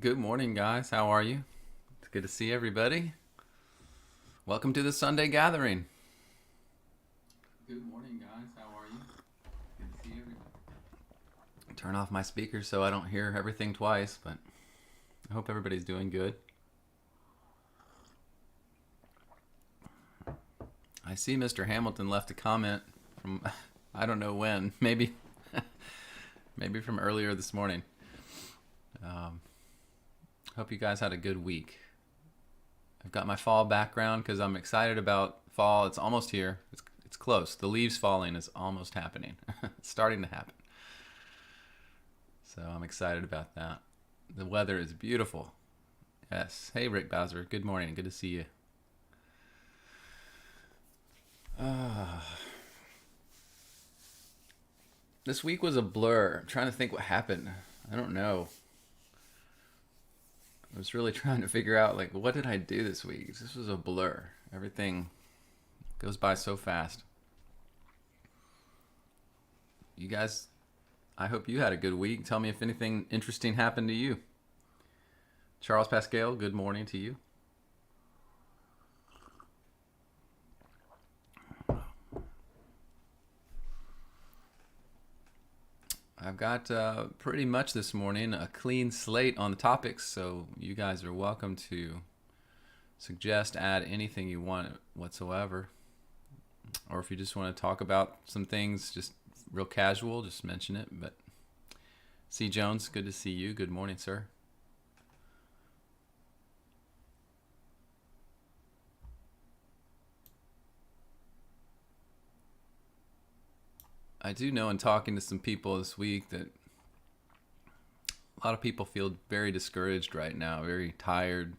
Good morning, guys. How are you? It's good to see everybody. Welcome to the Sunday gathering. Good morning, guys. How are you? Good to see everybody. Turn off my speakers so I don't hear everything twice, but I hope everybody's doing good. I see Mr. Hamilton left a comment from I don't know when, maybe from earlier this morning. Hope you guys had a good week. I've got my fall background because I'm excited about fall. It's almost here. It's close. The leaves falling is almost happening. It's starting to happen. So I'm excited about that. The weather is beautiful. Yes. Hey, Rick Bowser. Good morning. Good to see you. This week was a blur. I'm trying to think what happened. I don't know. I was really trying to figure out, what did I do this week? This was a blur. Everything goes by so fast. You guys, I hope you had a good week. Tell me if anything interesting happened to you. Charles Pascal, good morning to you. I've got pretty much this morning a clean slate on the topics, so you guys are welcome to suggest, add anything you want whatsoever. Or if you just want to talk about some things, just real casual, just mention it. But C. Jones, good to see you. Good morning, sir. I do know in talking to some people this week that a lot of people feel very discouraged right now, very tired,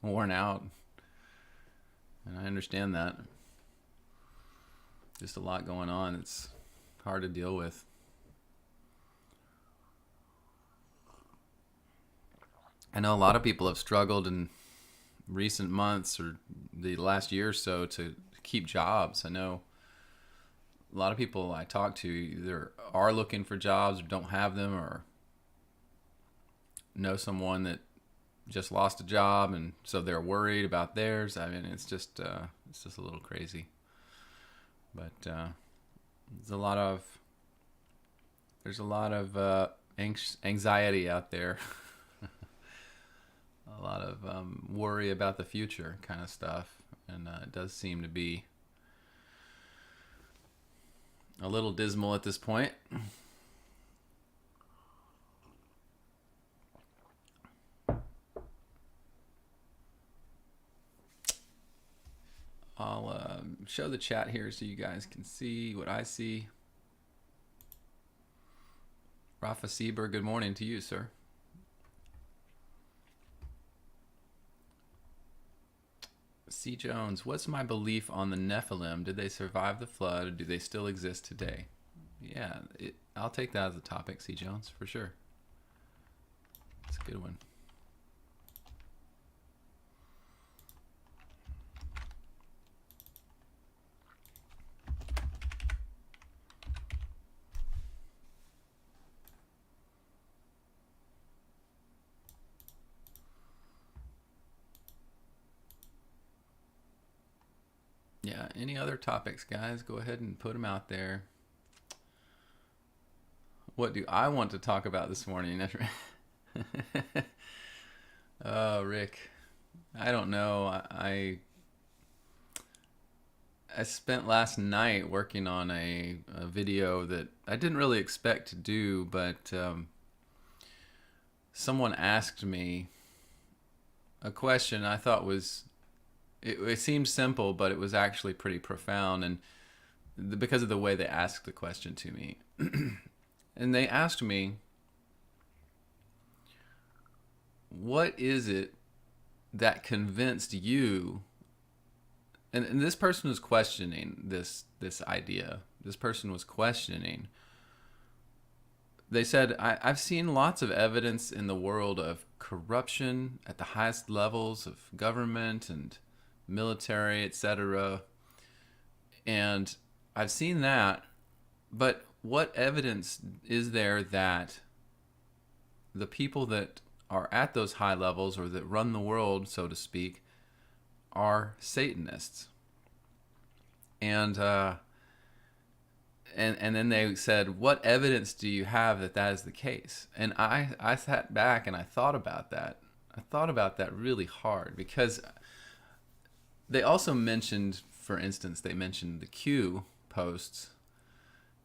worn out. And I understand that. Just a lot going on. It's hard to deal with. I know a lot of people have struggled in recent months or the last year or so to keep jobs. I know a lot of people I talk to either are looking for jobs or don't have them, or know someone that just lost a job and so they're worried about theirs. I mean, it's just a little crazy. But there's a lot of anxiety out there. A lot of worry about the future kind of stuff, and it does seem to be a little dismal at this point. I'll show the chat here so you guys can see what I see. Rafa Sieber, good morning to you, sir. C. Jones, what's my belief on the Nephilim? Did they survive the flood, or do they still exist today? Yeah, I'll take that as a topic, C. Jones, for sure. It's a good one. Yeah, any other topics, guys? Go ahead and put them out there. What do I want to talk about this morning? Oh, Rick. I don't know. I spent last night working on a video that I didn't really expect to do, but someone asked me a question I thought was, it seemed simple, but it was actually pretty profound, and because of the way they asked the question to me. And they asked me, what is it that convinced you? And this person was questioning this idea. This person was questioning. They said, I've seen lots of evidence in the world of corruption at the highest levels of government and military, etc. And I've seen that, but what evidence is there that the people that are at those high levels or that run the world, so to speak, are Satanists. And then they said, what evidence do you have that that is the case? And I sat back and I thought about that. I thought about that really hard, because they also mentioned, for instance, they mentioned the Q posts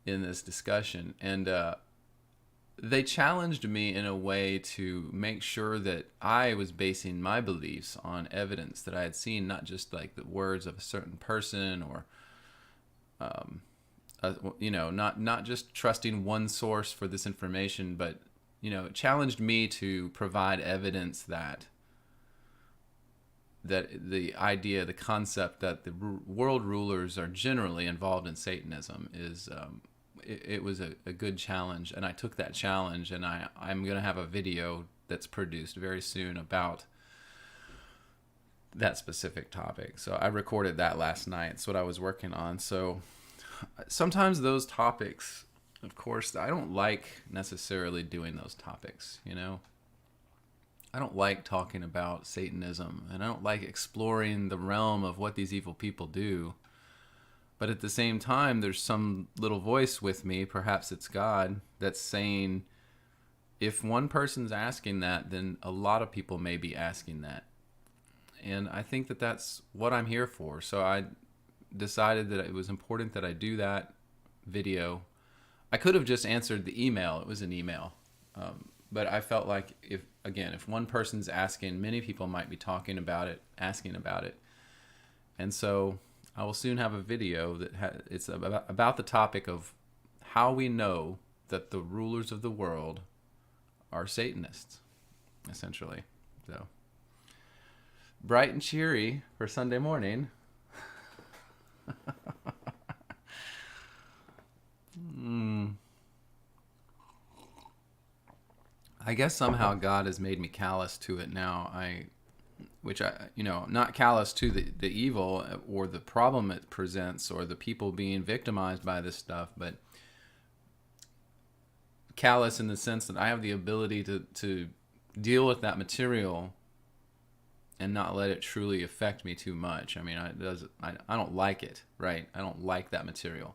in this discussion. And they challenged me in a way to make sure that I was basing my beliefs on evidence that I had seen, not just like the words of a certain person or not just trusting one source for this information, but it challenged me to provide evidence that the idea, the concept that the world rulers are generally involved in Satanism is it was a good challenge, and I took that challenge, and I'm going to have a video that's produced very soon about that specific topic. So I recorded that last night. It's what I was working on. So sometimes those topics, of course, I don't like necessarily doing those topics, I don't like talking about Satanism, and I don't like exploring the realm of what these evil people do. But at the same time, there's some little voice with me, perhaps it's God, that's saying, if one person's asking that, then a lot of people may be asking that. And I think that that's what I'm here for. So I decided that it was important that I do that video. I could have just answered the email. It was an email. But I felt like if one person's asking, many people might be talking about it, asking about it. And so I will soon have a video that it's about the topic of how we know that the rulers of the world are Satanists, essentially. So bright and cheery for Sunday morning. I guess somehow God has made me callous to it now. Not callous to the evil or the problem it presents or the people being victimized by this stuff, but callous in the sense that I have the ability to deal with that material and not let it truly affect me too much. I mean, I don't like it, right? I don't like that material,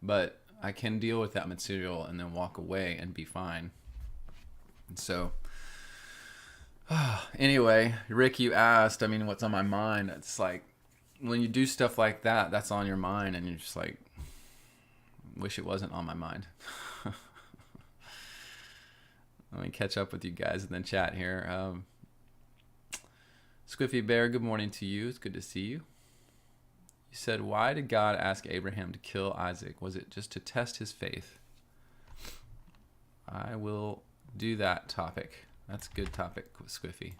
but I can deal with that material and then walk away and be fine. And so, anyway, Rick, you asked, what's on my mind? It's like, when you do stuff like that, that's on your mind, and you're just like, wish it wasn't on my mind. Let me catch up with you guys and then chat here. Squiffy Bear, good morning to you. It's good to see you. You said, why did God ask Abraham to kill Isaac? Was it just to test his faith? I will do that topic. That's a good topic, Squiffy.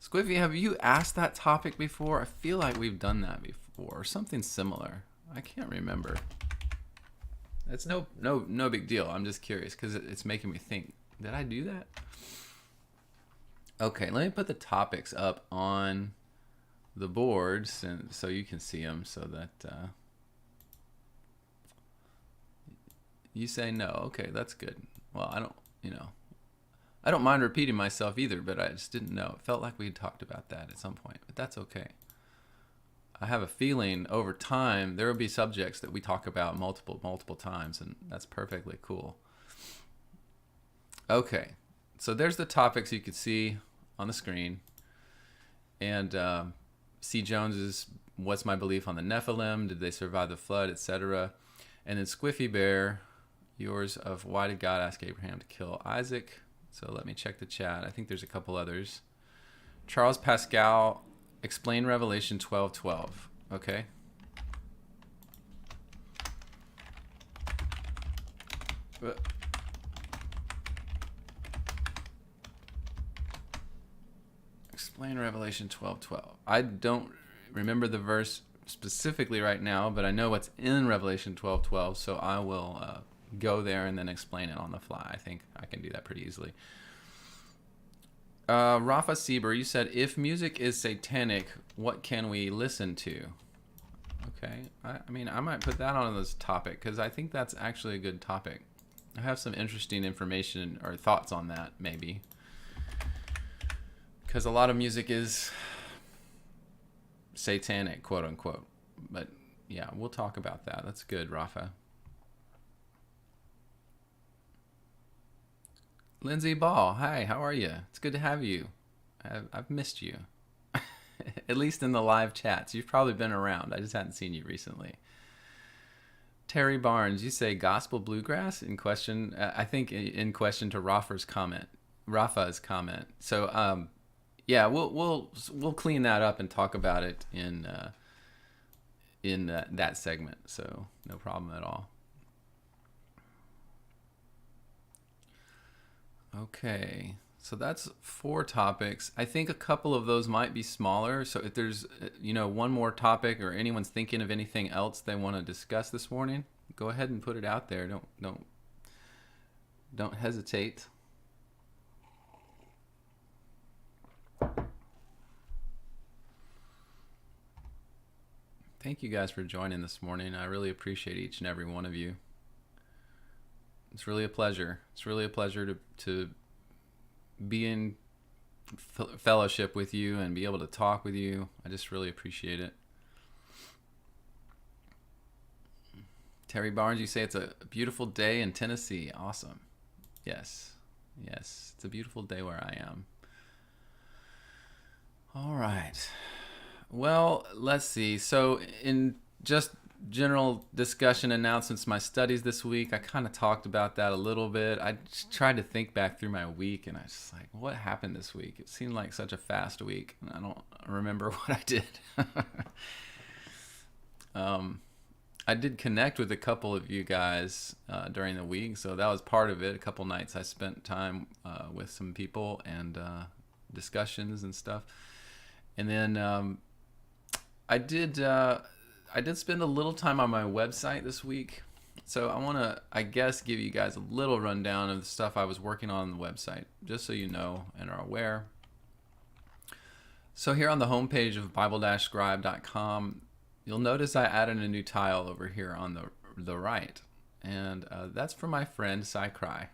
Squiffy, have you asked that topic before? I feel like we've done that before, or something similar. I can't remember. It's no big deal. I'm just curious because it's making me think. Did I do that? Okay, let me put the topics up on the boards so you can see them, so that you say no. Okay, that's good. Well, I don't mind repeating myself either, but I just didn't know. It felt like we had talked about that at some point, but that's okay. I have a feeling over time there will be subjects that we talk about multiple times, and that's perfectly cool. Okay, so there's the topics you could see on the screen. And C. Jones's what's my belief on the Nephilim? Did they survive the flood, etc.? And then Squiffy Bear, yours of why did God ask Abraham to kill Isaac? So let me check the chat. I think there's a couple others. Charles Pascal, explain Revelation 12:12. Okay. Explain Revelation 12:12. I don't remember the verse specifically right now, but I know what's in Revelation 12:12, so I will go there and then explain it on the fly. I think I can do that pretty easily. Rafa Sieber, you said, if music is satanic, what can we listen to? Okay, I mean, I might put that on this topic because I think that's actually a good topic. I have some interesting information or thoughts on that, maybe. Because a lot of music is satanic, quote unquote. But yeah, we'll talk about that. That's good, Rafa. Lindsay Ball, hi, how are you? It's good to have you. I've missed you. At least in the live chats. You've probably been around. I just hadn't seen you recently. Terry Barnes, you say gospel bluegrass in question. I think in question to Rafa's comment. So yeah, we'll clean that up and talk about it in that segment. So no problem at all. Okay, so that's 4 topics. I think a couple of those might be smaller. So if there's one more topic or anyone's thinking of anything else they want to discuss this morning, go ahead and put it out there. Don't hesitate. Thank you guys for joining this morning. I really appreciate each and every one of you. It's really a pleasure. It's really a pleasure to be in fellowship with you and be able to talk with you. I just really appreciate it. Terry Barnes, you say it's a beautiful day in Tennessee. Awesome. Yes. It's a beautiful day where I am. All right. Well, let's see. So in just general discussion announcements, my studies this week, I kind of talked about that a little bit. I just tried to think back through my week, and I was just like, what happened this week? It seemed like such a fast week, and I don't remember what I did. I did connect with a couple of you guys during the week, so that was part of it. A couple nights I spent time with some people and discussions and stuff. And then I did spend a little time on my website this week. So I want to, I guess, give you guys a little rundown of the stuff I was working on the website, just so you know and are aware. So here on the homepage of bible-scribe.com, you'll notice I added a new tile over here on the right. And that's for my friend Psycry.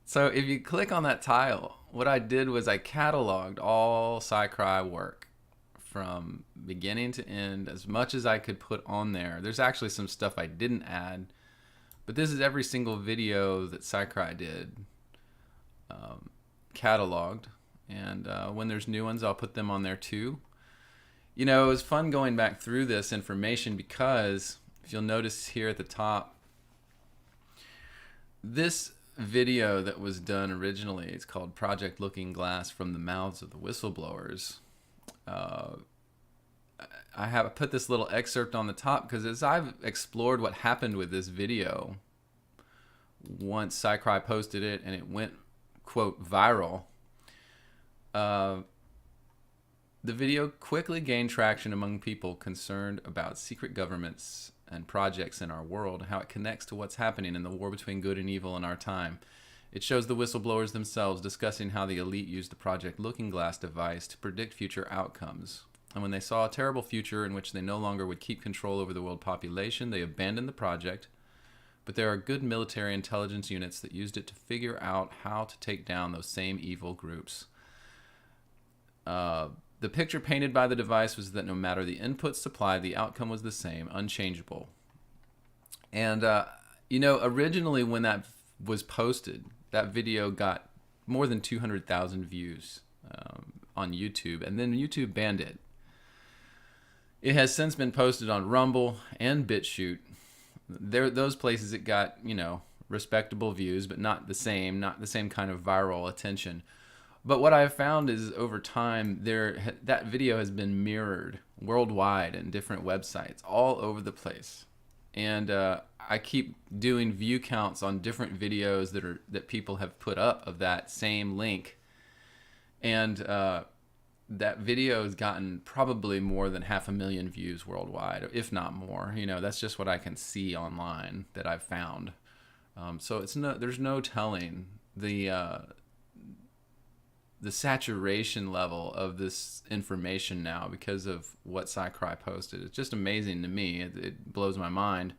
So if you click on that tile, what I did was I cataloged all Psycry work from beginning to end, as much as I could put on there. There's actually some stuff I didn't add, but this is every single video that Psycry did, cataloged. And when there's new ones, I'll put them on there too. It was fun going back through this information because if you'll notice here at the top, this video that was done originally, it's called Project Looking Glass from the Mouths of the Whistleblowers. I have put this little excerpt on the top because as I've explored what happened with this video, once Psycry posted it and it went, quote, viral, the video quickly gained traction among people concerned about secret governments and projects in our world and how it connects to what's happening in the war between good and evil in our time. It shows the whistleblowers themselves discussing how the elite used the Project Looking Glass device to predict future outcomes. And when they saw a terrible future in which they no longer would keep control over the world population, they abandoned the project. But there are good military intelligence units that used it to figure out how to take down those same evil groups. The picture painted by the device was that no matter the input supplied, the outcome was the same, unchangeable. And, originally when that was posted, that video got more than 200,000 views on YouTube, and then YouTube banned it. It has since been posted on Rumble and BitChute. Those places it got, respectable views, but not the same kind of viral attention. But what I've found is over time, that video has been mirrored worldwide in different websites all over the place. And I keep doing view counts on different videos that people have put up of that same link. And that video has gotten probably more than 500,000 views worldwide, if not more. That's just what I can see online that I've found. So there's no telling the saturation level of this information now because of what Psycry posted. It's just amazing to me. It blows my mind.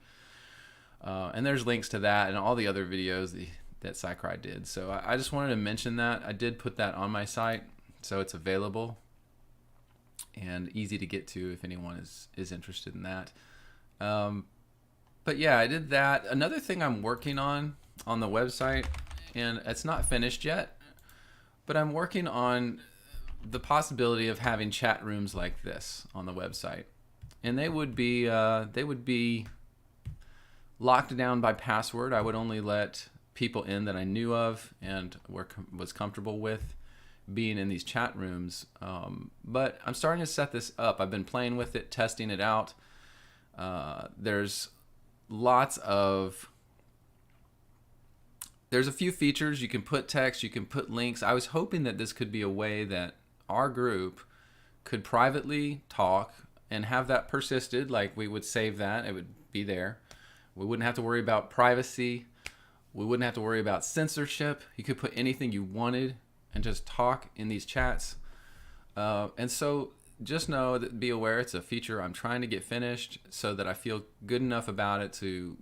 And there's links to that and all the other videos that Psycry did. So I just wanted to mention that. I did put that on my site, so it's available and easy to get to if anyone is interested in that. But yeah, I did that. Another thing I'm working on the website, and it's not finished yet, but I'm working on the possibility of having chat rooms like this on the website. And they would be locked down by password. I would only let people in that I knew of and was comfortable with being in these chat rooms. But I'm starting to set this up. I've been playing with it, testing it out. There's a few features. You can put text, you can put links. I was hoping that this could be a way that our group could privately talk and have that persisted. Like, we would save that, it would be there. We wouldn't have to worry about privacy. We wouldn't have to worry about censorship. You could put anything you wanted and just talk in these chats. And so just know that, be aware, it's a feature I'm trying to get finished so that I feel good enough about it to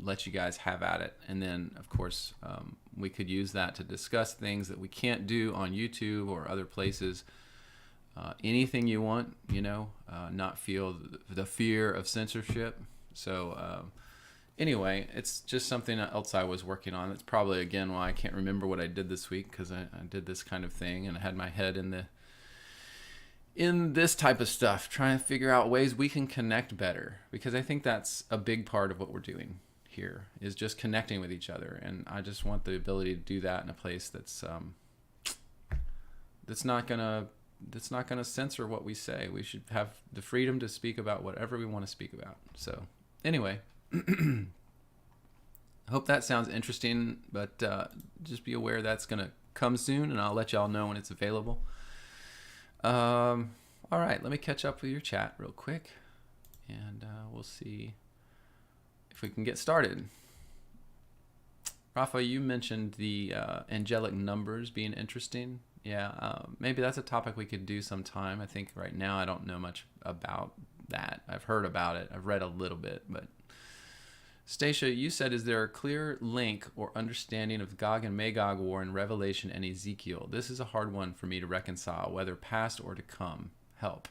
let you guys have at it. And then, of course, we could use that to discuss things that we can't do on YouTube or other places. Anything you want, not feel the fear of censorship. So anyway, it's just something else I was working on. It's probably, again, why I can't remember what I did this week, because I did this kind of thing and I had my head in this type of stuff, trying to figure out ways we can connect better, because I think that's a big part of what we're doing here, is just connecting with each other. And I just want the ability to do that in a place that's not gonna censor what we say. We should have the freedom to speak about whatever we want to speak about. So anyway, I hope that sounds interesting, but just be aware that's gonna come soon, and I'll let y'all know when it's available. All right, let me catch up with your chat real quick, and we'll see if we can get started. Rafa, you mentioned the angelic numbers being interesting. Yeah, maybe that's a topic we could do sometime. I think right now I don't know much about that. I've heard about it. I've read a little bit, but Stacia, you said, is there a clear link or understanding of Gog and Magog war in Revelation and Ezekiel? This is a hard one for me to reconcile, whether past or to come. Help.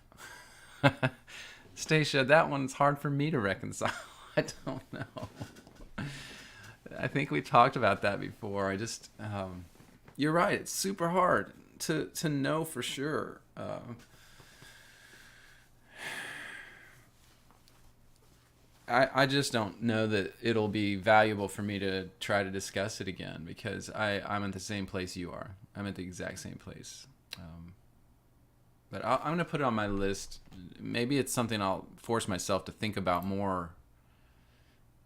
Stacia, that one's hard for me to reconcile. I don't know. I think we talked about that before. I just, you're right. It's super hard to know for sure. I just don't know that it'll be valuable for me to try to discuss it again, because I'm at the same place you are. I'm at the exact same place. But I'm going to put it on my list. Maybe it's something I'll force myself to think about more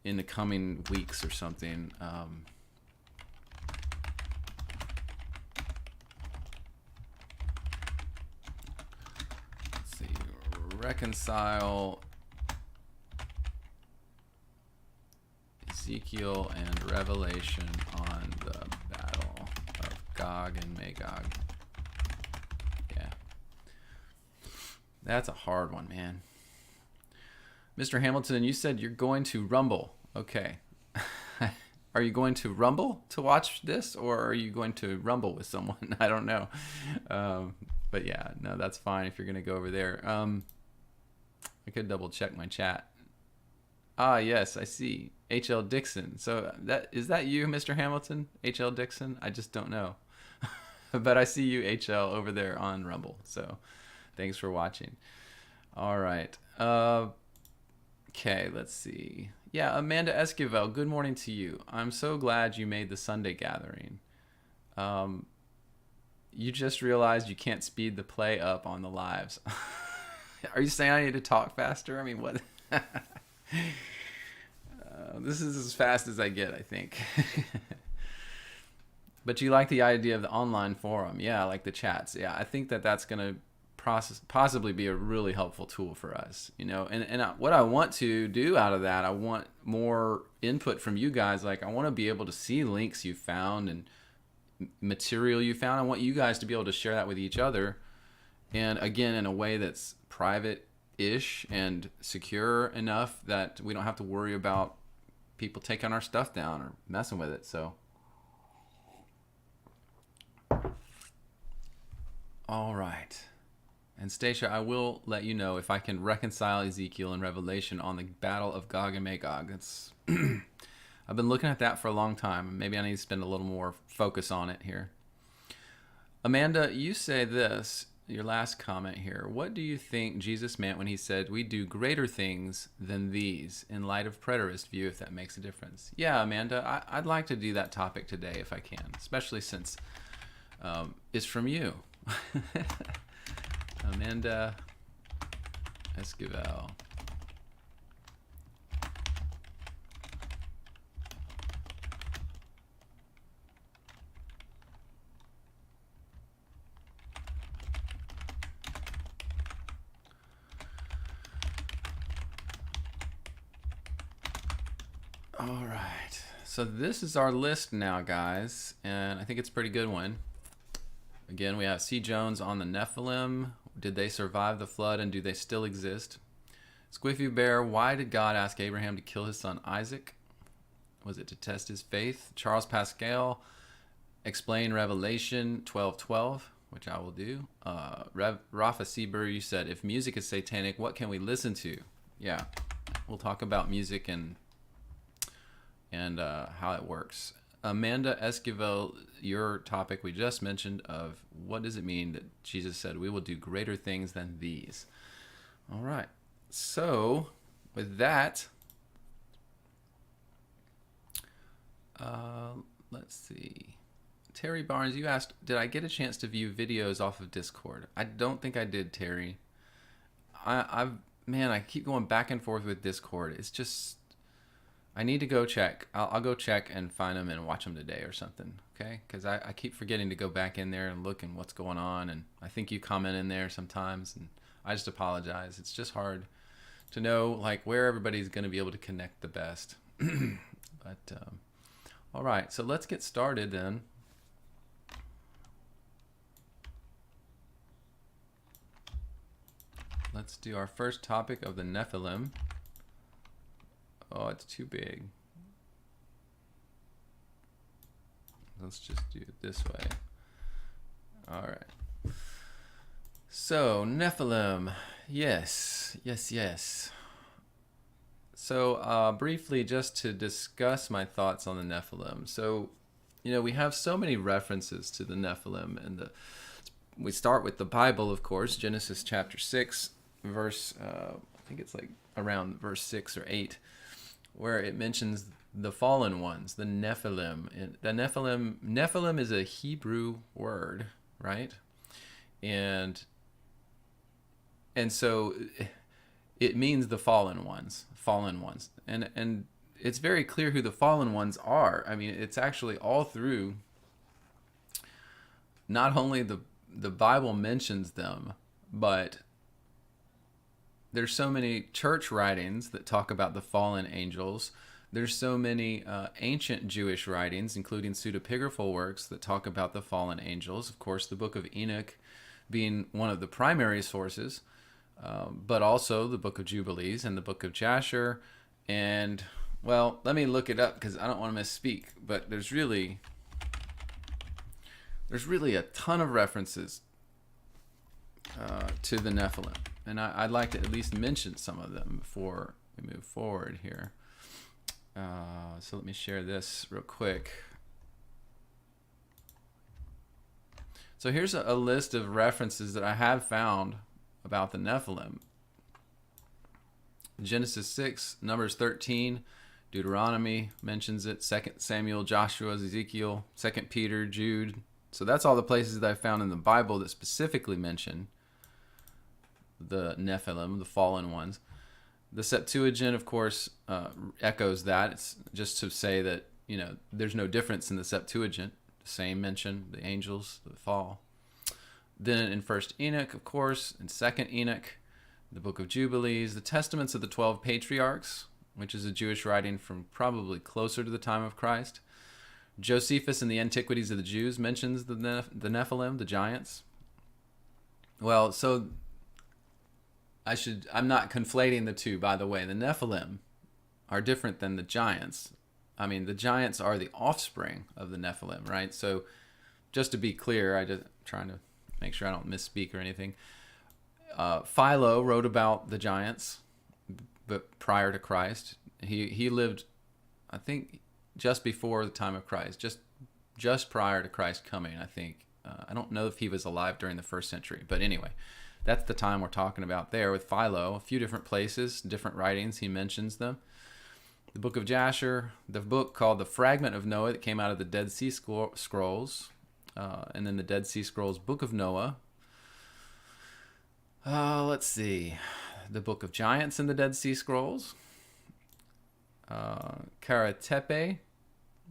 in the coming weeks or something. Let's see. Reconcile Ezekiel and Revelation on the battle of Gog and Magog. Yeah. That's a hard one, man. Mr. Hamilton, you said you're going to Rumble. Okay. Are you going to Rumble to watch this, or are you going to Rumble with someone? I don't know. But yeah, no, that's fine if you're going to go over there. I could double check my chat. Ah, yes, I see. H.L. Dixon. So is that you, Mr. Hamilton? H.L. Dixon? I just don't know. But I see you, H.L., over there on Rumble. So thanks for watching. All right. Okay, let's see. Yeah, Amanda Esquivel, good morning to you. I'm so glad you made the Sunday gathering. You just realized you can't speed the play up on the lives. Are you saying I need to talk faster? I mean, what? This is as fast as I get, I think. But you like the idea of the online forum. Yeah, I like the chats. Yeah, I think that's going to possibly be a really helpful tool for us. And what I want to do out of that, I want more input from you guys. Like, I want to be able to see links you found and material you found. I want you guys to be able to share that with each other. And again, in a way that's private-ish and secure enough that we don't have to worry about people taking our stuff down or messing with it. So, all right. And Stacia, I will let you know if I can reconcile Ezekiel and Revelation on the battle of Gog and Magog. It's I've been looking at that for a long time. Maybe I need to spend a little more focus on it here. Amanda, you say this, your last comment here. What do you think Jesus meant when he said we do greater things than these in light of preterist view, if that makes a difference? Yeah, Amanda, I'd like to do that topic today if I can, especially since it's from you. Amanda Esquivel. All right. So this is our list now, guys, and I think it's a pretty good one. Again, we have C. Jones on the Nephilim. Did they survive the flood, and do they still exist? Squiffy Bear, why did God ask Abraham to kill his son Isaac? Was it to test his faith? Charles Pascal, explain Revelation 12:12, which I will do. Rafa Sieber, you said, if music is satanic, what can we listen to? Yeah, we'll talk about music and how it works. Amanda Esquivel, your topic we just mentioned of what does it mean that Jesus said we will do greater things than these. All right. So with that, let's see. Terry Barnes, you asked, did I get a chance to view videos off of Discord? I don't think I did, Terry. I keep going back and forth with Discord. It's just, I need to go check. I'll go check and find them and watch them today or something, okay? Because I keep forgetting to go back in there and look and what's going on, and I think you comment in there sometimes, and I just apologize. It's just hard to know like where everybody's going to be able to connect the best. But all right, so let's get started then. Let's do our first topic of the Nephilim. Oh, it's too big. Let's just do it this way. All right. So, Nephilim. Yes. So, briefly, just to discuss my thoughts on the Nephilim. So, we have so many references to the Nephilim, and we start with the Bible, of course, Genesis chapter 6, verse, I think it's like around verse 6 or 8. Where it mentions the fallen ones, the Nephilim. The Nephilim is a Hebrew word, right? And so it means the fallen ones. And it's very clear who the fallen ones are. I mean, it's actually all through, not only the Bible mentions them, but there's so many church writings that talk about the fallen angels. There's so many ancient Jewish writings, including pseudepigraphal works, that talk about the fallen angels. Of course, the book of Enoch being one of the primary sources, but also the book of Jubilees and the book of Jasher. And, well, let me look it up because I don't want to misspeak, but there's really a ton of references to the Nephilim. And I'd like to at least mention some of them before we move forward here. So let me share this real quick. So here's a list of references that I have found about the Nephilim. Genesis 6, Numbers 13, Deuteronomy mentions it, 2 Samuel, Joshua, Ezekiel, 2 Peter, Jude. So that's all the places that I found in the Bible that specifically mention the Nephilim, the fallen ones. The Septuagint, of course, echoes that. It's just to say that, there's no difference in the Septuagint. The same mention, the angels, the fall. Then in 1st Enoch, of course, in 2nd Enoch, the book of Jubilees, the Testaments of the 12 Patriarchs, which is a Jewish writing from probably closer to the time of Christ. Josephus in the Antiquities of the Jews mentions the Nephilim, the giants. Well, so I'm not conflating the two, by the way. The Nephilim are different than the giants. I mean, the giants are the offspring of the Nephilim, right? So just to be clear, I just trying to make sure I don't misspeak or anything. Philo wrote about the giants, but prior to Christ, he lived, I think, just before the time of Christ, just prior to Christ coming. I think I don't know if he was alive during the first century, but anyway, that's the time we're talking about there with Philo. A few different places, different writings, he mentions them. The Book of Jasher, the book called The Fragment of Noah that came out of the Dead Sea Scrolls, and then the Dead Sea Scrolls Book of Noah. Let's see. The Book of Giants in the Dead Sea Scrolls. Karatepe.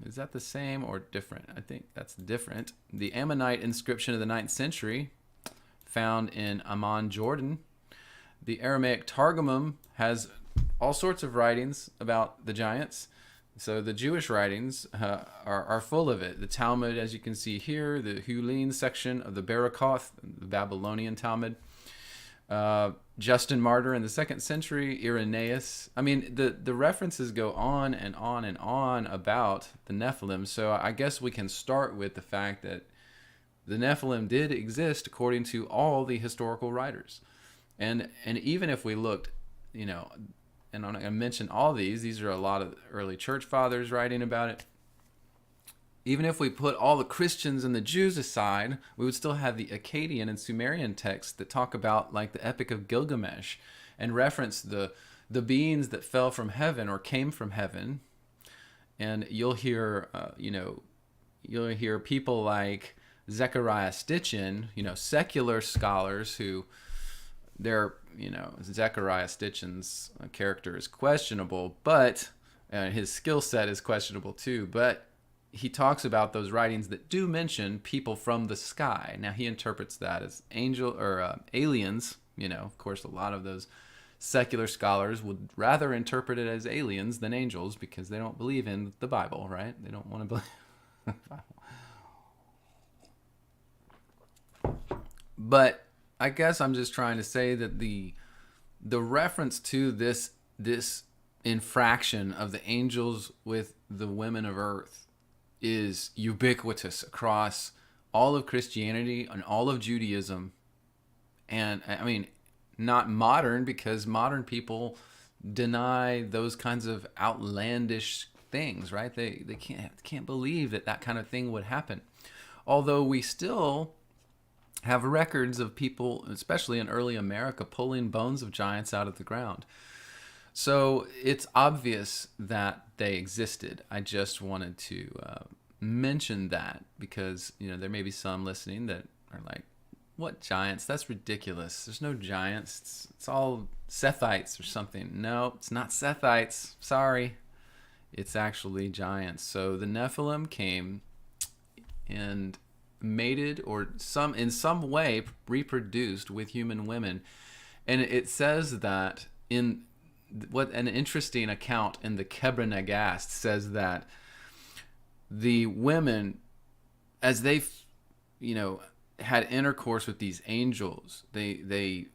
Is that the same or different? I think that's different. The Ammonite inscription of the 9th century found in Amman, Jordan. The Aramaic Targumim has all sorts of writings about the giants. So the Jewish writings are full of it. The Talmud, as you can see here, the Hulin section of the Barakoth, the Babylonian Talmud. Justin Martyr in the 2nd century, Irenaeus. I mean, the references go on and on and on about the Nephilim. So I guess we can start with the fact that the Nephilim did exist according to all the historical writers. And even if we looked, and I'm not going to mention all these are a lot of early church fathers writing about it. Even if we put all the Christians and the Jews aside, we would still have the Akkadian and Sumerian texts that talk about like the Epic of Gilgamesh and reference the beings that fell from heaven or came from heaven. And you'll hear, you'll hear people like Zechariah Stitchin, secular scholars who Zechariah Stitchin's character is questionable, but his skill set is questionable too, but he talks about those writings that do mention people from the sky. Now he interprets that as angel or aliens. Of course, a lot of those secular scholars would rather interpret it as aliens than angels because they don't believe in the Bible, right? They don't want to believe the Bible. But I guess I'm just trying to say that the reference to this infraction of the angels with the women of earth is ubiquitous across all of Christianity and all of Judaism. And I mean, not modern, because modern people deny those kinds of outlandish things, right? They can't believe that kind of thing would happen. Although we still have records of people, especially in early America, pulling bones of giants out of the ground. So it's obvious that they existed. I just wanted to mention that because, there may be some listening that are like, what giants? That's ridiculous. There's no giants. It's all Sethites or something. No, it's not Sethites. Sorry. It's actually giants. So the Nephilim came and mated or in some way reproduced with human women. And it says that what an interesting account in the Kebra Nagast says that the women, as they, had intercourse with these angels, they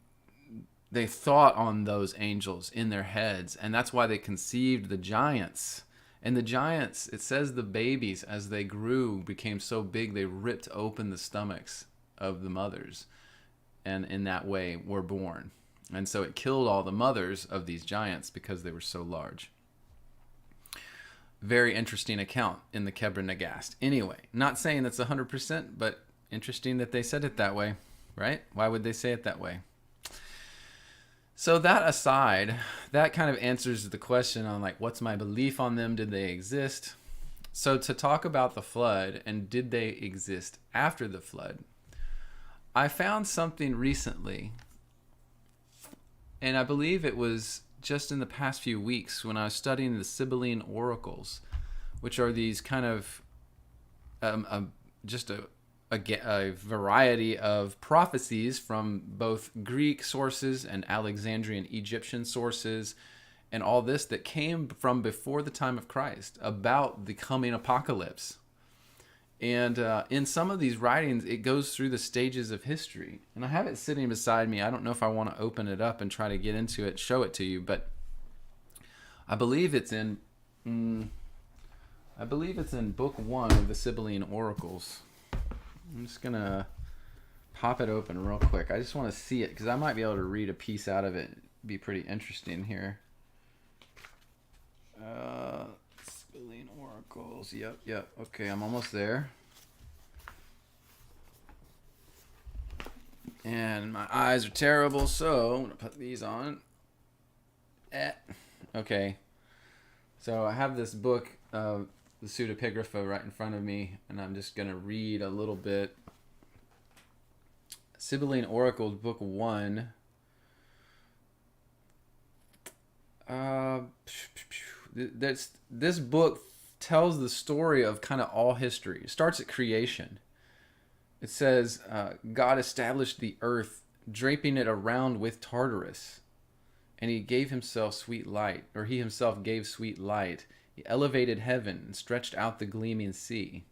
thought on those angels in their heads, and that's why they conceived the giants. And the giants, it says the babies, as they grew, became so big they ripped open the stomachs of the mothers, and in that way were born. And so it killed all the mothers of these giants because they were so large. Very interesting account in the Kebra Nagast. Anyway, not saying that's 100%, but interesting that they said it that way, right? Why would they say it that way? So that aside, that kind of answers the question on like, what's my belief on them? Did they exist? So to talk about the flood and did they exist after the flood, I found something recently. And I believe it was just in the past few weeks when I was studying the Sibylline oracles, which are these kind of just a variety of prophecies from both Greek sources and Alexandrian Egyptian sources, and all this that came from before the time of Christ about the coming apocalypse. And in some of these writings, it goes through the stages of history. And I have it sitting beside me. I don't know if I want to open it up and try to get into it, show it to you. But I believe it's in. I believe it's in book 1 of the Sibylline Oracles. I'm just gonna pop it open real quick. I just want to see it because I might be able to read a piece out of it. It'd be pretty interesting here. Sibylline Oracles. Yep. Okay, I'm almost there. And my eyes are terrible, so I'm gonna put these on. Okay. So I have this book, the Pseudepigrapha, right in front of me, and I'm just gonna read a little bit. Sibylline Oracles, book 1. This book tells the story of kind of all history. It starts at creation. It says, God established the earth, draping it around with Tartarus, and he gave himself sweet light, or he himself gave sweet light. He elevated heaven and stretched out the gleaming sea.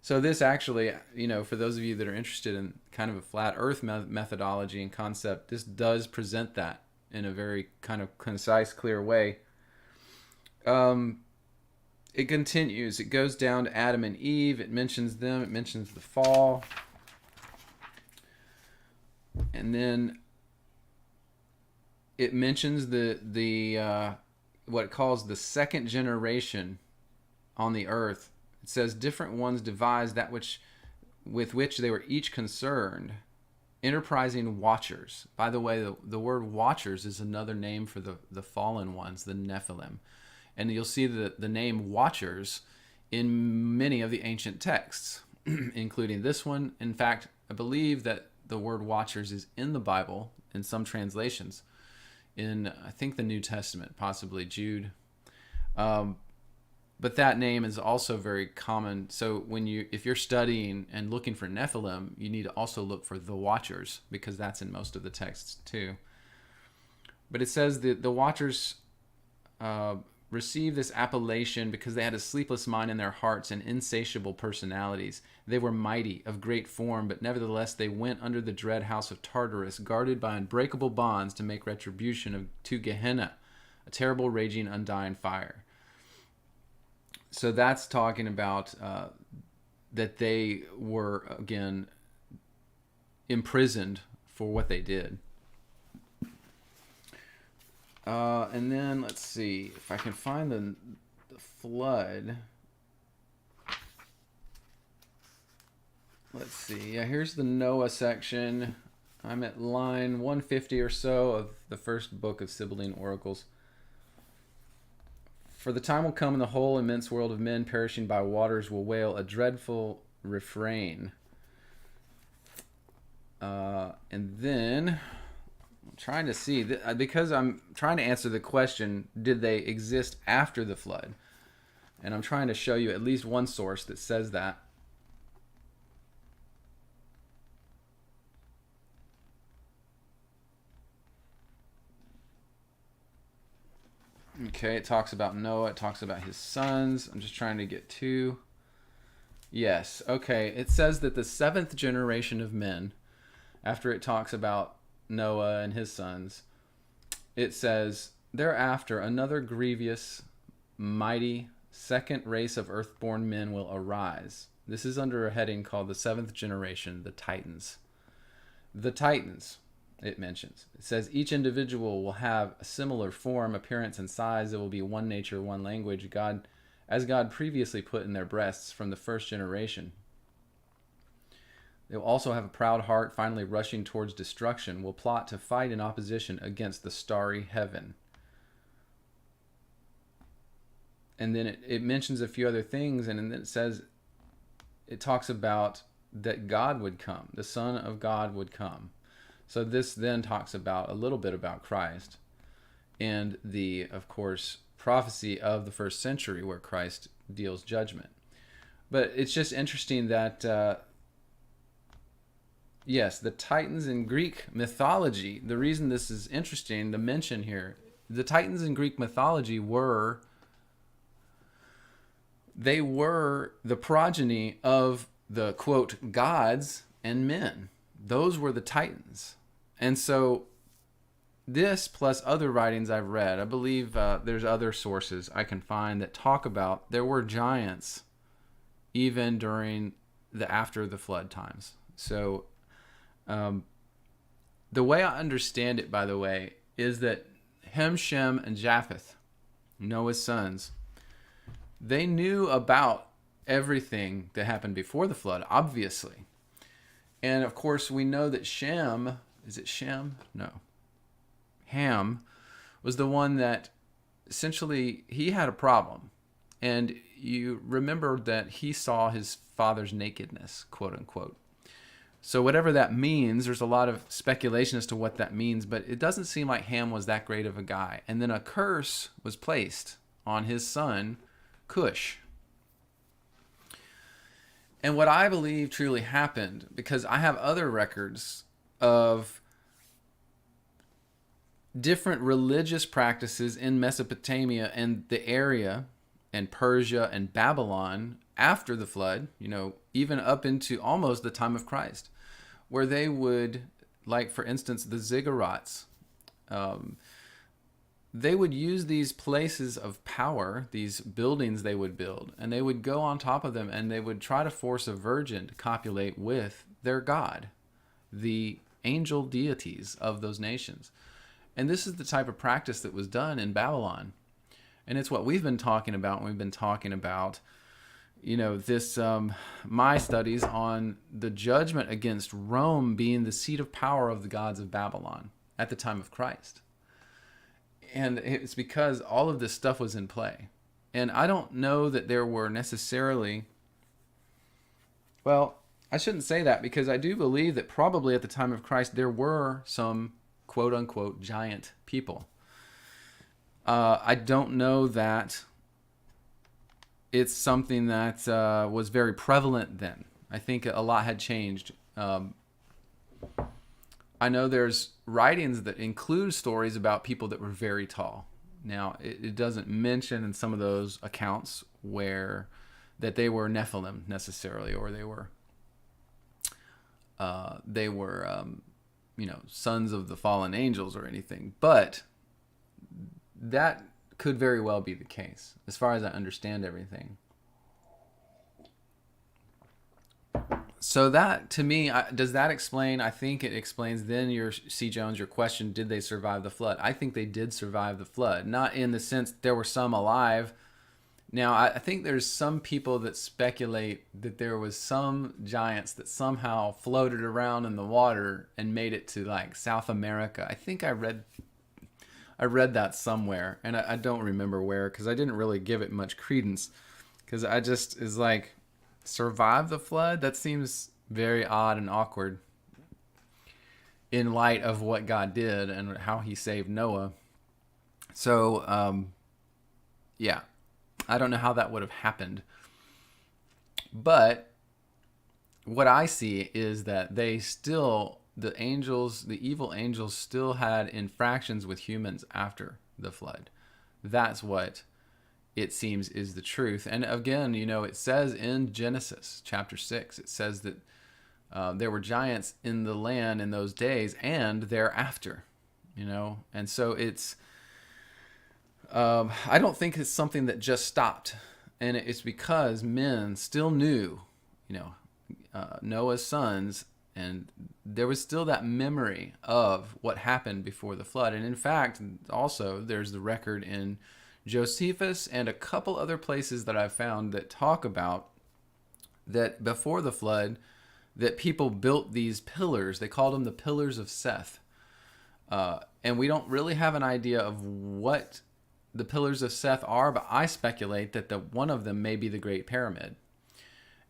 So this actually, for those of you that are interested in kind of a flat earth methodology and concept, this does present that in a very kind of concise, clear way. It continues. It goes down to Adam and Eve. It mentions them. It mentions the fall. And then it mentions the what it calls the second generation on the earth. It says different ones devised that with which they were each concerned, enterprising watchers. By the way, the word watchers is another name for the fallen ones, the Nephilim. And you'll see the name watchers in many of the ancient texts, including this one. In fact, I believe that the word watchers is in the Bible in some translations. In, I think, the New Testament, possibly Jude. But that name is also very common. So if you're studying and looking for Nephilim, you need to also look for the watchers, because that's in most of the texts too. But it says that the watchers received this appellation because they had a sleepless mind in their hearts and insatiable personalities. They were mighty, of great form, but nevertheless they went under the dread house of Tartarus, guarded by unbreakable bonds to make retribution to Gehenna, a terrible, raging, undying fire. So that's talking about that they were, again, imprisoned for what they did. And then let's see if I can find the flood. Let's see. Yeah, here's the Noah section. I'm at line 150 or so of the first book of Sibylline Oracles. For the time will come and the whole immense world of men perishing by waters will wail a dreadful refrain. And then I'm trying to see, because I'm trying to answer the question, did they exist after the flood? And I'm trying to show you at least one source that says that. Okay, it talks about Noah. It talks about his sons. I'm just trying to get to. Yes, okay. It says that the 7th generation of men, after it talks about Noah and his sons, it says, thereafter another grievous, mighty, second race of earthborn men will arise. This is under a heading called the 7th generation, the Titans. The Titans, it mentions. It says each individual will have a similar form, appearance, and size. It will be one nature, one language, as God previously put in their breasts from the first generation. They will also have a proud heart, finally rushing towards destruction, will plot to fight in opposition against the starry heaven. And then it mentions a few other things, and then it says, it talks about that God would come, the Son of God would come. So this then talks about a little bit about Christ and the, of course, prophecy of the first century where Christ deals judgment. But it's just interesting that, yes, the Titans in Greek mythology, the reason this is interesting to mention here, the Titans in Greek mythology were the progeny of the, quote, gods and men. Those were the Titans. And so this plus other writings I've read, I believe there's other sources I can find that talk about there were giants even during the after the flood times. So the way I understand it, by the way, is that Ham, Shem, and Japheth, Noah's sons, they knew about everything that happened before the flood, obviously. And of course, we know that Shem, is it Shem? No. Ham was the one that essentially he had a problem. And you remember that he saw his father's nakedness, quote unquote. So whatever that means, there's a lot of speculation as to what that means, but it doesn't seem like Ham was that great of a guy. And then a curse was placed on his son, Cush. And what I believe truly happened, because I have other records of different religious practices in Mesopotamia and the area, and Persia and Babylon after the flood, even up into almost the time of Christ, where they would, like for instance, the ziggurats, they would use these places of power, these buildings they would build, and they would go on top of them and they would try to force a virgin to copulate with their god, the angel deities of those nations. And this is the type of practice that was done in Babylon. And it's what we've been talking about. We've been talking about, this, my studies on the judgment against Rome being the seat of power of the gods of Babylon at the time of Christ. And it's because all of this stuff was in play. And I don't know that there were necessarily, well, I shouldn't say that, because I do believe that probably at the time of Christ there were some quote unquote giant people. I don't know that it's something that was very prevalent then. I think a lot had changed. I know there's writings that include stories about people that were very tall. Now, it doesn't mention in some of those accounts that they were Nephilim necessarily, or they were sons of the fallen angels or anything. But that could very well be the case, as far as I understand everything. So that, to me, does that explain? I think it explains then your question, did they survive the flood? I think they did survive the flood. Not in the sense there were some alive. Now, I think there's some people that speculate that there was some giants that somehow floated around in the water and made it to like South America. I think I read that somewhere, and I don't remember where, because I didn't really give it much credence, because I just is like, survive the flood? That seems very odd and awkward in light of what God did and how he saved Noah. So, yeah, I don't know how that would have happened. But what I see is that the evil angels still had infractions with humans after the flood. That's what it seems is the truth. And again, it says in Genesis chapter 6, it says that there were giants in the land in those days and thereafter, and so it's, I don't think it's something that just stopped. And it's because men still knew, Noah's sons, and there was still that memory of what happened before the flood. And in fact, also there's the record in Josephus and a couple other places that I've found that talk about that before the flood, that people built these pillars. They called them the pillars of Seth. And we don't really have an idea of what the pillars of Seth are, but I speculate that one of them may be the Great Pyramid.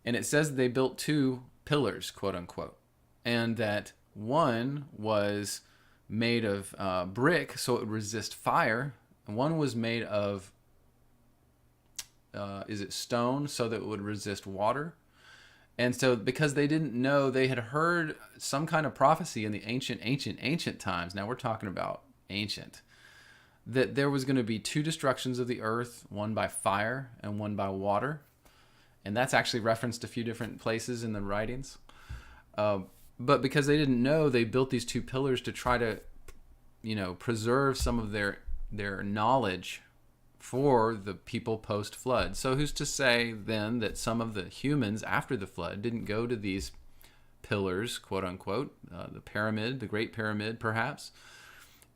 And it says they built two pillars, quote unquote, and that one was made of brick so it would resist fire. One was made of, stone, so that it would resist water. And so because they didn't know, they had heard some kind of prophecy in the ancient times. Now we're talking about ancient. That there was going to be two destructions of the earth, one by fire and one by water. And that's actually referenced a few different places in the writings. But because they didn't know, they built these two pillars to try to preserve some of their knowledge for the people post-flood. So who's to say then that some of the humans after the flood didn't go to these pillars, quote unquote, the pyramid, the Great Pyramid perhaps,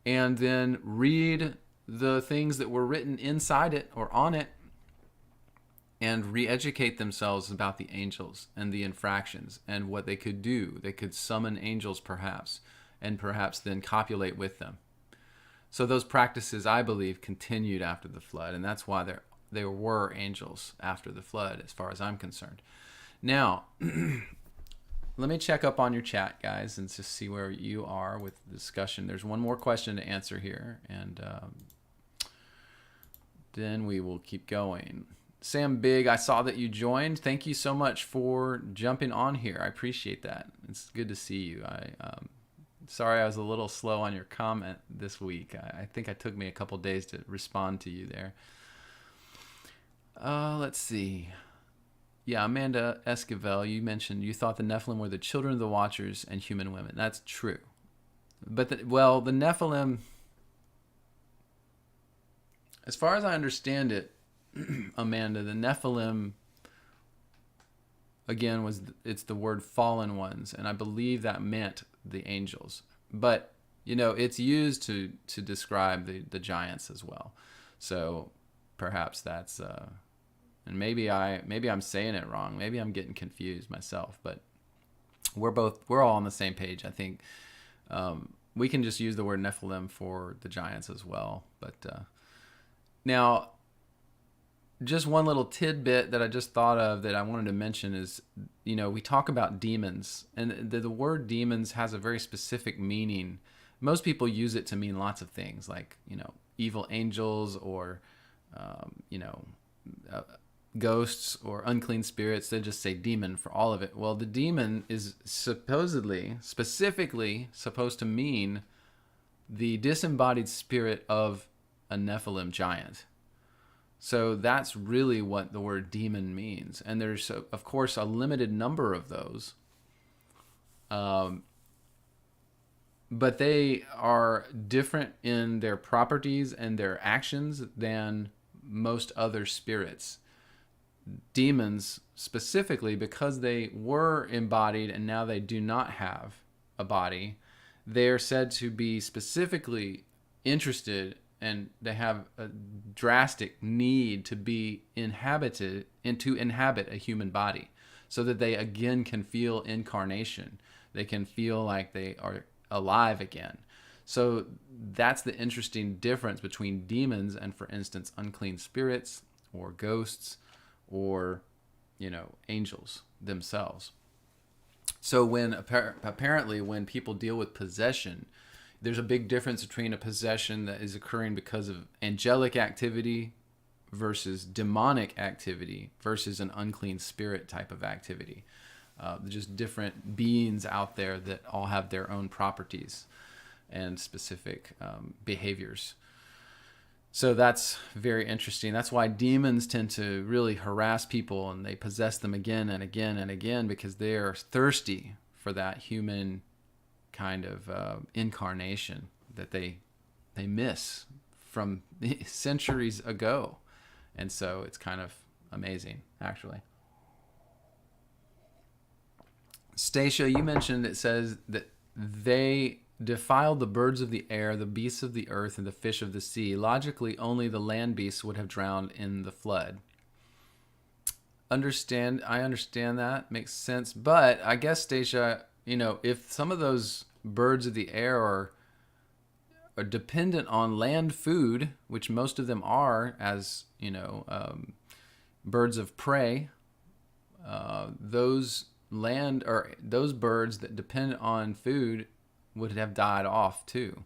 and then read the things that were written inside it or on it and re-educate themselves about the angels and the infractions and what they could do. They could summon angels perhaps, and perhaps then copulate with them. So those practices, I believe, continued after the flood, and that's why there were angels after the flood, as far as I'm concerned. Now, let me check up on your chat, guys, and just see where you are with the discussion. There's one more question to answer here, and then we will keep going. Sam Big, I saw that you joined. Thank you so much for jumping on here. I appreciate that. It's good to see you. Sorry I was a little slow on your comment this week. I think it took me a couple days to respond to you there. Let's see. Yeah, Amanda Esquivel, you mentioned you thought the Nephilim were the children of the Watchers and human women. That's true. But, the Nephilim, as far as I understand it, Amanda, the Nephilim, again, it's the word fallen ones, and I believe that meant the angels. But, it's used to describe the giants as well. So perhaps that's... and maybe I'm saying it wrong. Maybe I'm getting confused myself, but we're all on the same page. I think we can just use the word Nephilim for the giants as well. But now, just one little tidbit that I just thought of that I wanted to mention is, we talk about demons, and the word demons has a very specific meaning. Most people use it to mean lots of things, like, evil angels or, ghosts or unclean spirits. They just say demon for all of it. Well, the demon is specifically supposed to mean the disembodied spirit of a Nephilim giant. So that's really what the word demon means. And there's, of course, a limited number of those. But they are different in their properties and their actions than most other spirits. Demons, specifically, because they were embodied and now they do not have a body, they're said to be specifically interested, and they have a drastic need to be inhabited and to inhabit a human body, so that they again can feel incarnation. They can feel like they are alive again. So that's the interesting difference between demons and, for instance, unclean spirits or ghosts or, angels themselves. So apparently when people deal with possession, there's a big difference between a possession that is occurring because of angelic activity versus demonic activity versus an unclean spirit type of activity. Just different beings out there that all have their own properties and specific behaviors. So that's very interesting. That's why demons tend to really harass people, and they possess them again and again and again, because they are thirsty for that human kind of incarnation that they miss from centuries ago. And so it's kind of amazing, actually. Stacia, you mentioned it says that they defiled the birds of the air, the beasts of the earth, and the fish of the sea. Logically, only the land beasts would have drowned in the flood. I understand that. Makes sense. But I guess, Stacia, if some of those birds of the air are dependent on land food, which most of them are, as, birds of prey, those birds that depend on food would have died off too,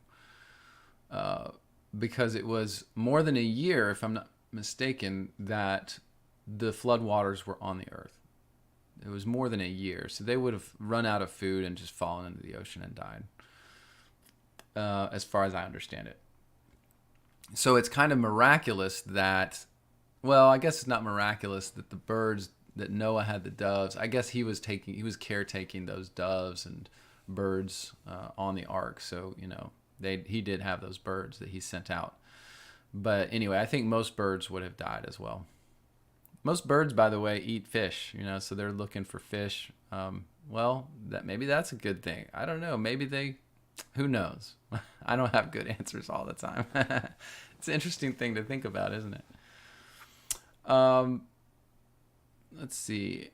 because it was more than a year, if I'm not mistaken, that the floodwaters were on the earth. It was more than a year, so they would have run out of food and just fallen into the ocean and died, as far as I understand it. So it's kind of miraculous that, well, I guess it's not miraculous that the birds, that Noah had the doves. I guess he was caretaking those doves and birds on the ark, so he did have those birds that he sent out. But anyway, I think most birds would have died as well. Most birds, by the way, eat fish, so they're looking for fish. Well, maybe that's a good thing. I don't know. Maybe who knows? I don't have good answers all the time. It's an interesting thing to think about, isn't it? Let's see.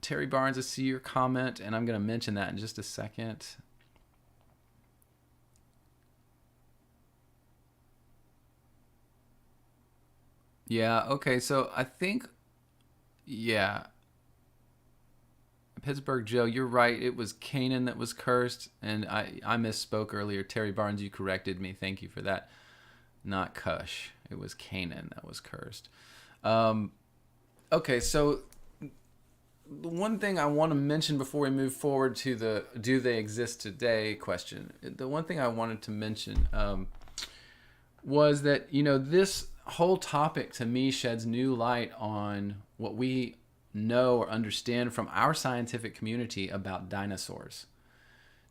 Terry Barnes, I see your comment, and I'm going to mention that in just a second. Yeah, okay, so I think, yeah, Pittsburgh Joe, you're right. It was Canaan that was cursed, and I misspoke earlier. Terry Barnes, you corrected me. Thank you for that. Not Cush. It was Canaan that was cursed. Okay, so the one thing I want to mention before we move forward to the do they exist today question, the one thing I wanted to mention was that, this whole topic to me sheds new light on what we know or understand from our scientific community about dinosaurs.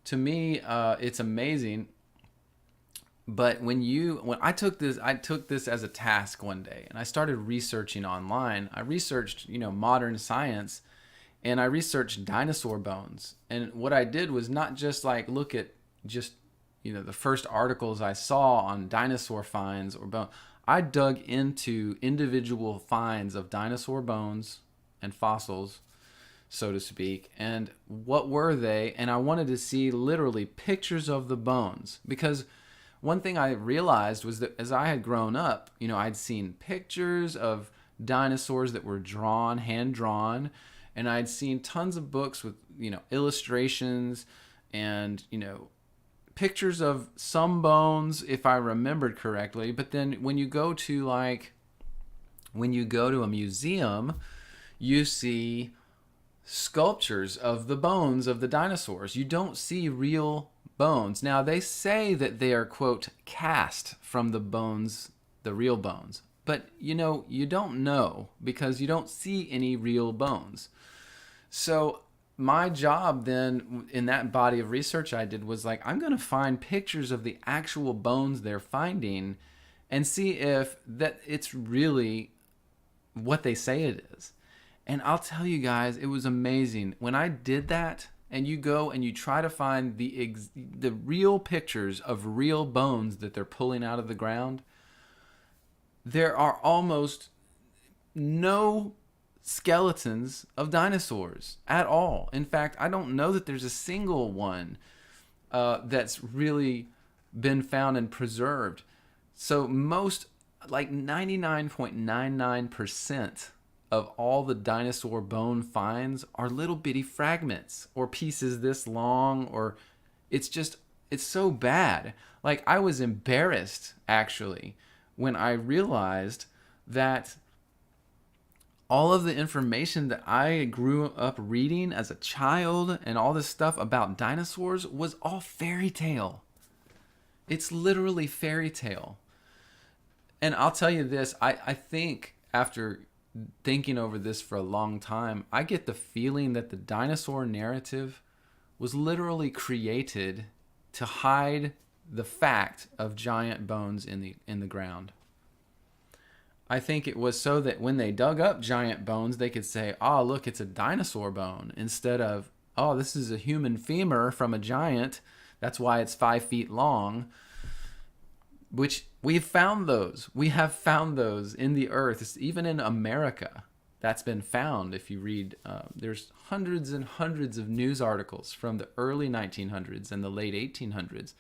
To me, it's amazing. But when I took this as a task one day, and I started researching online. I researched, modern science, and I researched dinosaur bones. And what I did was not just look at just, the first articles I saw on dinosaur finds or bone. I dug into individual finds of dinosaur bones and fossils, so to speak, and what were they? And I wanted to see literally pictures of the bones, because one thing I realized was that as I had grown up, I'd seen pictures of dinosaurs that were hand drawn, and I'd seen tons of books with, illustrations and, pictures of some bones, if I remembered correctly. But then when you go to a museum, you see sculptures of the bones of the dinosaurs. You don't see real bones. Now, they say that they are, quote, cast from the bones, the real bones. But, you don't know, because you don't see any real bones. So my job then in that body of research I did was I'm going to find pictures of the actual bones they're finding and see if that it's really what they say it is. And I'll tell you guys, it was amazing. When I did that, and you go and you try to find the real pictures of real bones that they're pulling out of the ground, there are almost no skeletons of dinosaurs at all. In fact, I don't know that there's a single one that's really been found and preserved. So most, 99.99% of all the dinosaur bone finds are little bitty fragments or pieces this long, or it's so bad. I was embarrassed, actually, when I realized that all of the information that I grew up reading as a child and all this stuff about dinosaurs was all fairy tale. It's literally fairy tale. And I'll tell you this, I think after thinking over this for a long time, I get the feeling that the dinosaur narrative was literally created to hide the fact of giant bones in the ground. I think it was so that when they dug up giant bones, they could say, "Oh, look, it's a dinosaur bone," instead of, "Oh, this is a human femur from a giant. That's why it's 5 feet long." Which we've found those. We have found those in the earth. It's even in America, that's been found. If you read, there's hundreds and hundreds of news articles from the early 1900s and the late 1800s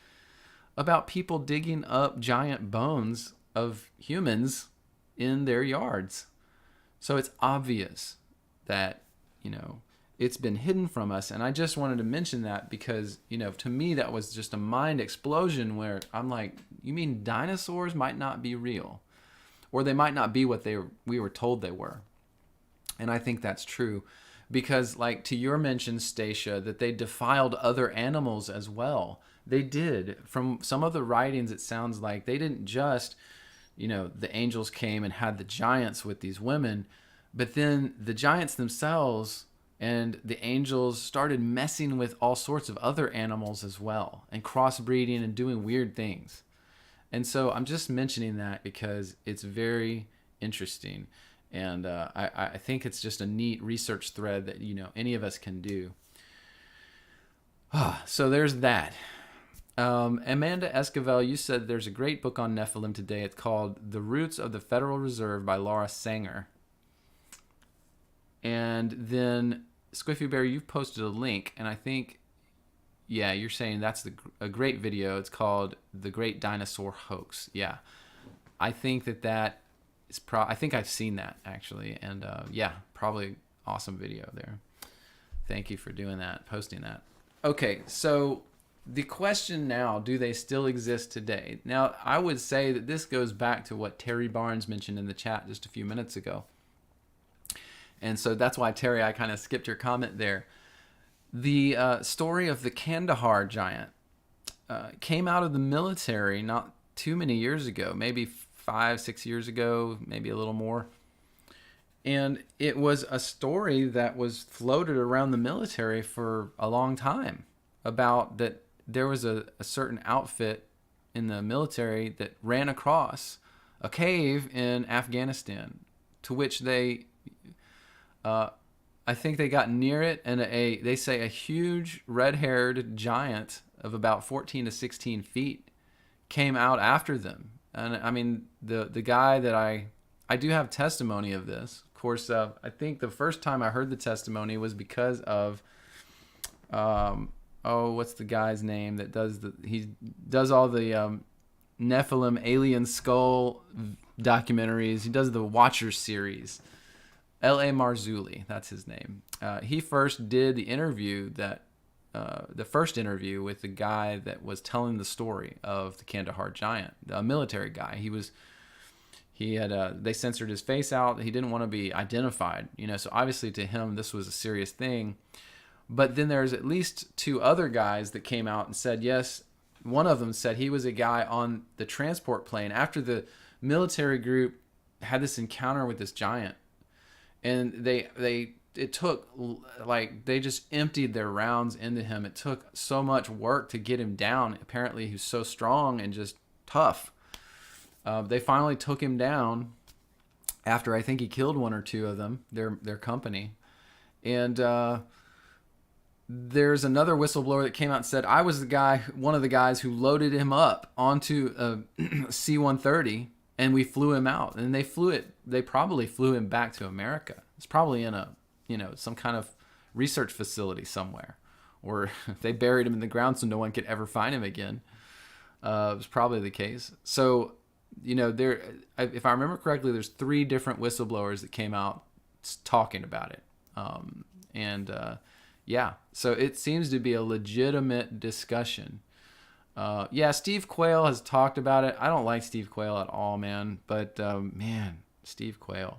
about people digging up giant bones of humans in their yards. So it's obvious that, it's been hidden from us. And I just wanted to mention that because, to me, that was just a mind explosion where I'm like, you mean dinosaurs might not be real, or they might not be what we were told they were. And I think that's true because, to your mention, Stacia, that they defiled other animals as well. They did. From some of the writings, it sounds like they didn't just, the angels came and had the giants with these women, but then the giants themselves And the angels started messing with all sorts of other animals as well, and crossbreeding and doing weird things. And so I'm just mentioning that because it's very interesting. And I think it's just a neat research thread that, any of us can do. So there's that. Amanda Esquivel, you said there's a great book on Nephilim today. It's called The Roots of the Federal Reserve by Laura Sanger. And then Squiffy Bear, you've posted a link, and I think, yeah, you're saying that's a great video. It's called The Great Dinosaur Hoax. Yeah, I think that is I think I've seen that actually, and yeah, probably awesome video there. Thank you for doing that, posting that. Okay, so the question now, do they still exist today? Now, I would say that this goes back to what Terry Barnes mentioned in the chat just a few minutes ago. And so that's why, Terry, I kind of skipped your comment there. The story of the Kandahar giant came out of the military not too many years ago, maybe 5-6 years ago, maybe a little more. And it was a story that was floated around the military for a long time about that there was a certain outfit in the military that ran across a cave in Afghanistan, to which they... I think they got near it, and they say a huge red-haired giant of about 14 to 16 feet came out after them. And I mean, the guy that I do have testimony of this. Of course, I think the first time I heard the testimony was because of, what's the guy's name that he does all the Nephilim alien skull documentaries. He does the Watchers series. L.A. Marzulli, that's his name. He first did the interview the first interview with the guy that was telling the story of the Kandahar giant, a military guy. They censored his face out. He didn't want to be identified, so obviously to him this was a serious thing. But then there's at least 2 other guys that came out and said, yes, one of them said he was a guy on the transport plane after the military group had this encounter with this giant. And they just emptied their rounds into him. It took so much work to get him down. Apparently he was so strong and just tough. They finally took him down after I think he killed 1 or 2 of them, their company. And there's another whistleblower that came out and said, I was one of the guys who loaded him up onto a C-130. And we flew him out, and they probably flew him back to America. It's probably in some kind of research facility somewhere, or they buried him in the ground so no one could ever find him again. It was probably the case. So, if I remember correctly, there's 3 different whistleblowers that came out talking about it. Yeah, so it seems to be a legitimate discussion. Yeah, Steve Quayle has talked about it. I don't like Steve Quayle at all, man. But, Steve Quayle.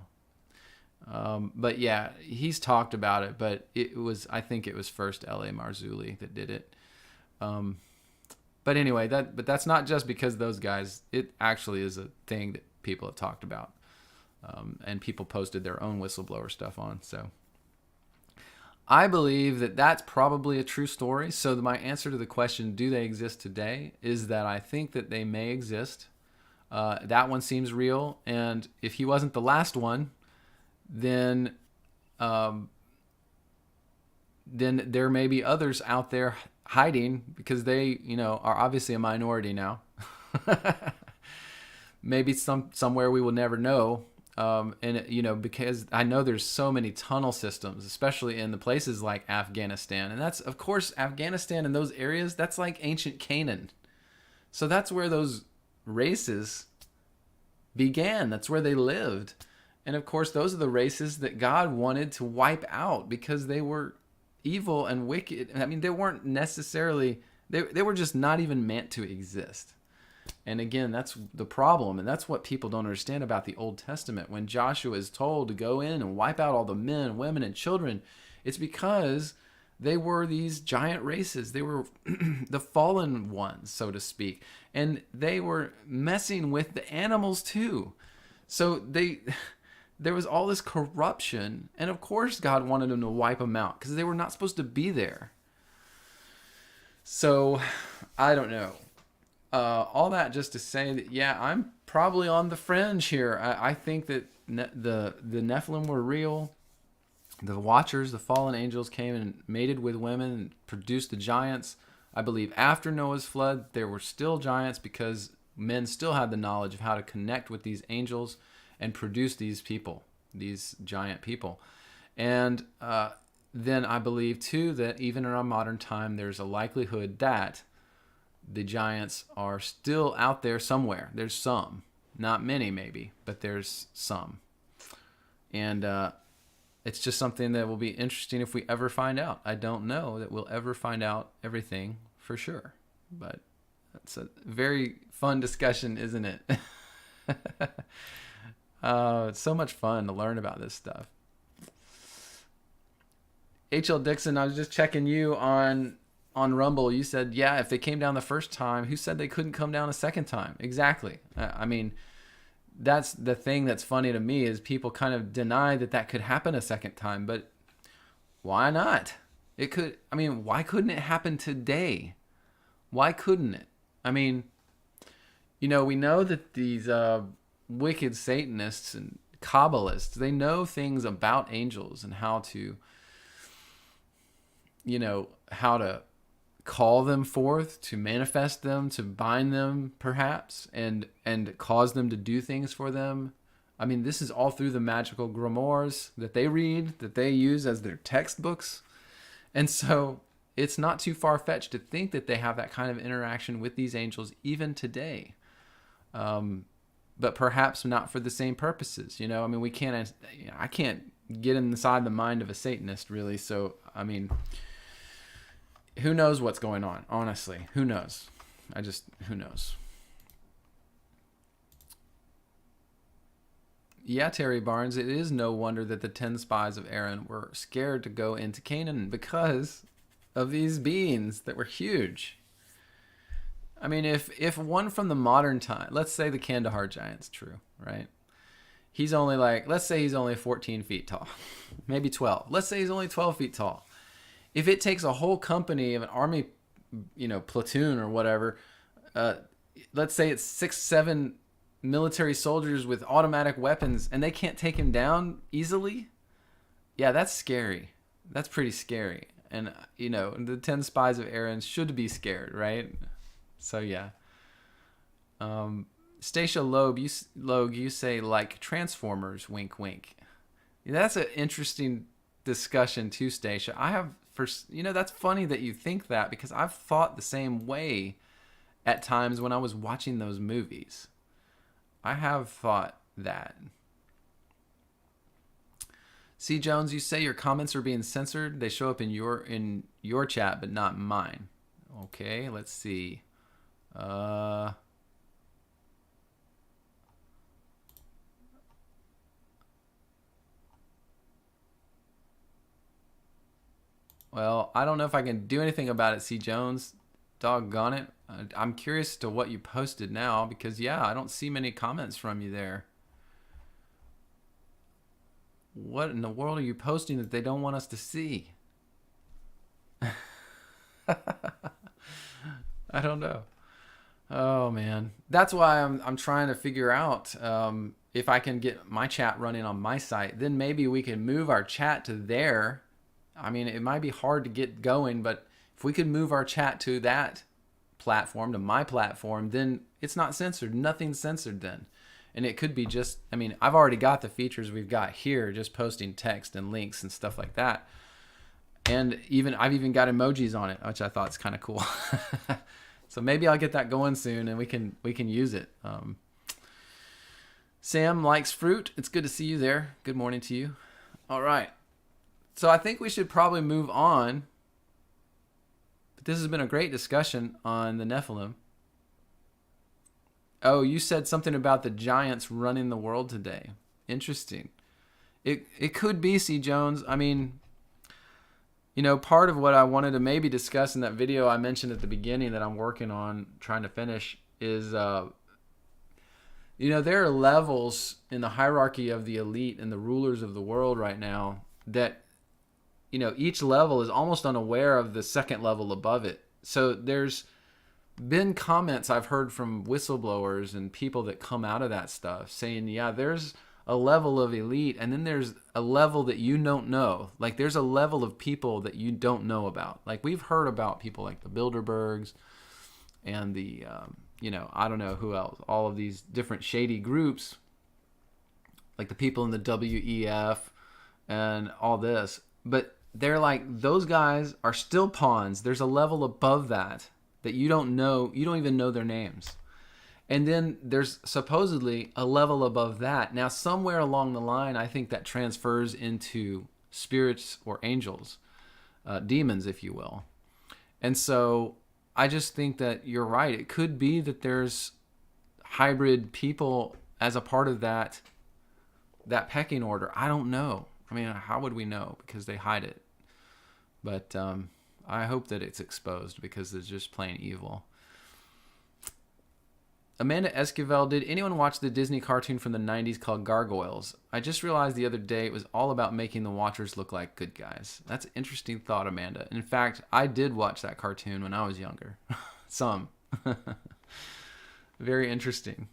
But yeah, he's talked about it. But I think it was first L.A. Marzulli that did it. But anyway, that's not just because those guys. It actually is a thing that people have talked about. And people posted their own whistleblower stuff on. So I believe that that's probably a true story. So my answer to the question, do they exist today, is that I think that they may exist. That one seems real. And if he wasn't the last one, then there may be others out there hiding because they, are obviously a minority now. Maybe somewhere we will never know. Because I know there's so many tunnel systems, especially in the places like Afghanistan. And that's, of course, Afghanistan and those areas, that's like ancient Canaan. So that's where those races began. That's where they lived. And of course, those are the races that God wanted to wipe out because they were evil and wicked. I mean, they weren't necessarily, they were just not even meant to exist. And again, that's the problem. And that's what people don't understand about the Old Testament. When Joshua is told to go in and wipe out all the men, women, and children, it's because they were these giant races. They were the fallen ones, so to speak. And they were messing with the animals too. So there was all this corruption, and of course God wanted them to wipe them out because they were not supposed to be there. So I don't know. All that just to say that, yeah, I'm probably on the fringe here. I think that the Nephilim were real. The Watchers, the fallen angels, came and mated with women and produced the giants. I believe after Noah's flood, there were still giants because men still had the knowledge of how to connect with these angels and produce these people, these giant people. And then I believe, too, that even in our modern time, there's a likelihood that the giants are still out there somewhere. There's some. Not many, maybe, but there's some. And it's just something that will be interesting if we ever find out. I don't know that we'll ever find out everything for sure. But it's a very fun discussion, isn't it? It's so much fun to learn about this stuff. H.L. Dixon, I was just checking you on Rumble. You said, yeah, if they came down the first time, who said they couldn't come down a second time? Exactly. I mean, that's the thing that's funny to me is people kind of deny that could happen a second time, but why not? It could. I mean, why couldn't it happen today? Why couldn't it? I mean, we know that these wicked Satanists and Kabbalists, they know things about angels and how to call them forth, to manifest them, to bind them perhaps, and cause them to do things for them. I mean, this is all through the magical grimoires that they read, that they use as their textbooks. And so it's not too far-fetched to think that they have that kind of interaction with these angels even today. But perhaps not for the same purposes. I mean, I can't get inside the mind of a Satanist, really. So, I mean, who knows what's going on? Honestly, who knows? Who knows? Yeah, Terry Barnes, it is no wonder that the 10 spies of Aaron were scared to go into Canaan because of these beings that were huge. I mean, if one from the modern time, let's say the Kandahar giant's true, right? He's only let's say he's only 14 feet tall, maybe 12. Let's say he's only 12 feet tall. If it takes a whole company of an army, platoon or whatever, let's say it's 6-7 military soldiers with automatic weapons and they can't take him down easily, yeah, that's scary. That's pretty scary. And, the 10 spies of Aaron should be scared, right? So, yeah. Stacia Loeb, you say, like Transformers, wink, wink. That's an interesting discussion too, Stacia. That's funny that you think that because I've thought the same way at times when I was watching those movies. I have thought that. C. Jones, you say your comments are being censored. They show up in your chat, but not mine. Okay, let's see. Well, I don't know if I can do anything about it, C. Jones. Doggone it. I'm curious to what you posted now because, yeah, I don't see many comments from you there. What in the world are you posting that they don't want us to see? I don't know. Oh, man. That's why I'm trying to figure out if I can get my chat running on my site. Then maybe we can move our chat to there. I mean, it might be hard to get going, but if we could move our chat to that platform, to my platform, then it's not censored. Nothing's censored then. And it could be just, I mean, I've already got the features we've got here, just posting text and links and stuff like that. And I've even got emojis on it, which I thought is kind of cool. So maybe I'll get that going soon and we can use it. Sam likes fruit. It's good to see you there. Good morning to you. All right. So I think we should probably move on. But this has been a great discussion on the Nephilim. Oh, you said something about the giants running the world today. Interesting. It could be, C. Jones. I mean, part of what I wanted to maybe discuss in that video I mentioned at the beginning that I'm working on trying to finish is, There are levels in the hierarchy of the elite and the rulers of the world right now that, each level is almost unaware of the second level above it. So there's been comments I've heard from whistleblowers and people that come out of that stuff saying, yeah, there's a level of elite, and then there's a level that you don't know. Like, there's a level of people that you don't know about. Like, we've heard about people like the Bilderbergs and the, I don't know who else, all of these different shady groups, like the people in the WEF and all this. But they're like, those guys are still pawns. There's a level above that you don't know. You don't even know their names. And then there's supposedly a level above that. Now, somewhere along the line, I think that transfers into spirits or angels, demons, if you will. And so I just think that you're right. It could be that there's hybrid people as a part of that pecking order. I don't know. I mean, how would we know? Because they hide it. But I hope that it's exposed, because it's just plain evil. Amanda Esquivel, did anyone watch the Disney cartoon from the 90s called Gargoyles? I just realized the other day it was all about making the Watchers look like good guys. That's an interesting thought, Amanda. In fact, I did watch that cartoon when I was younger. Some. Very interesting.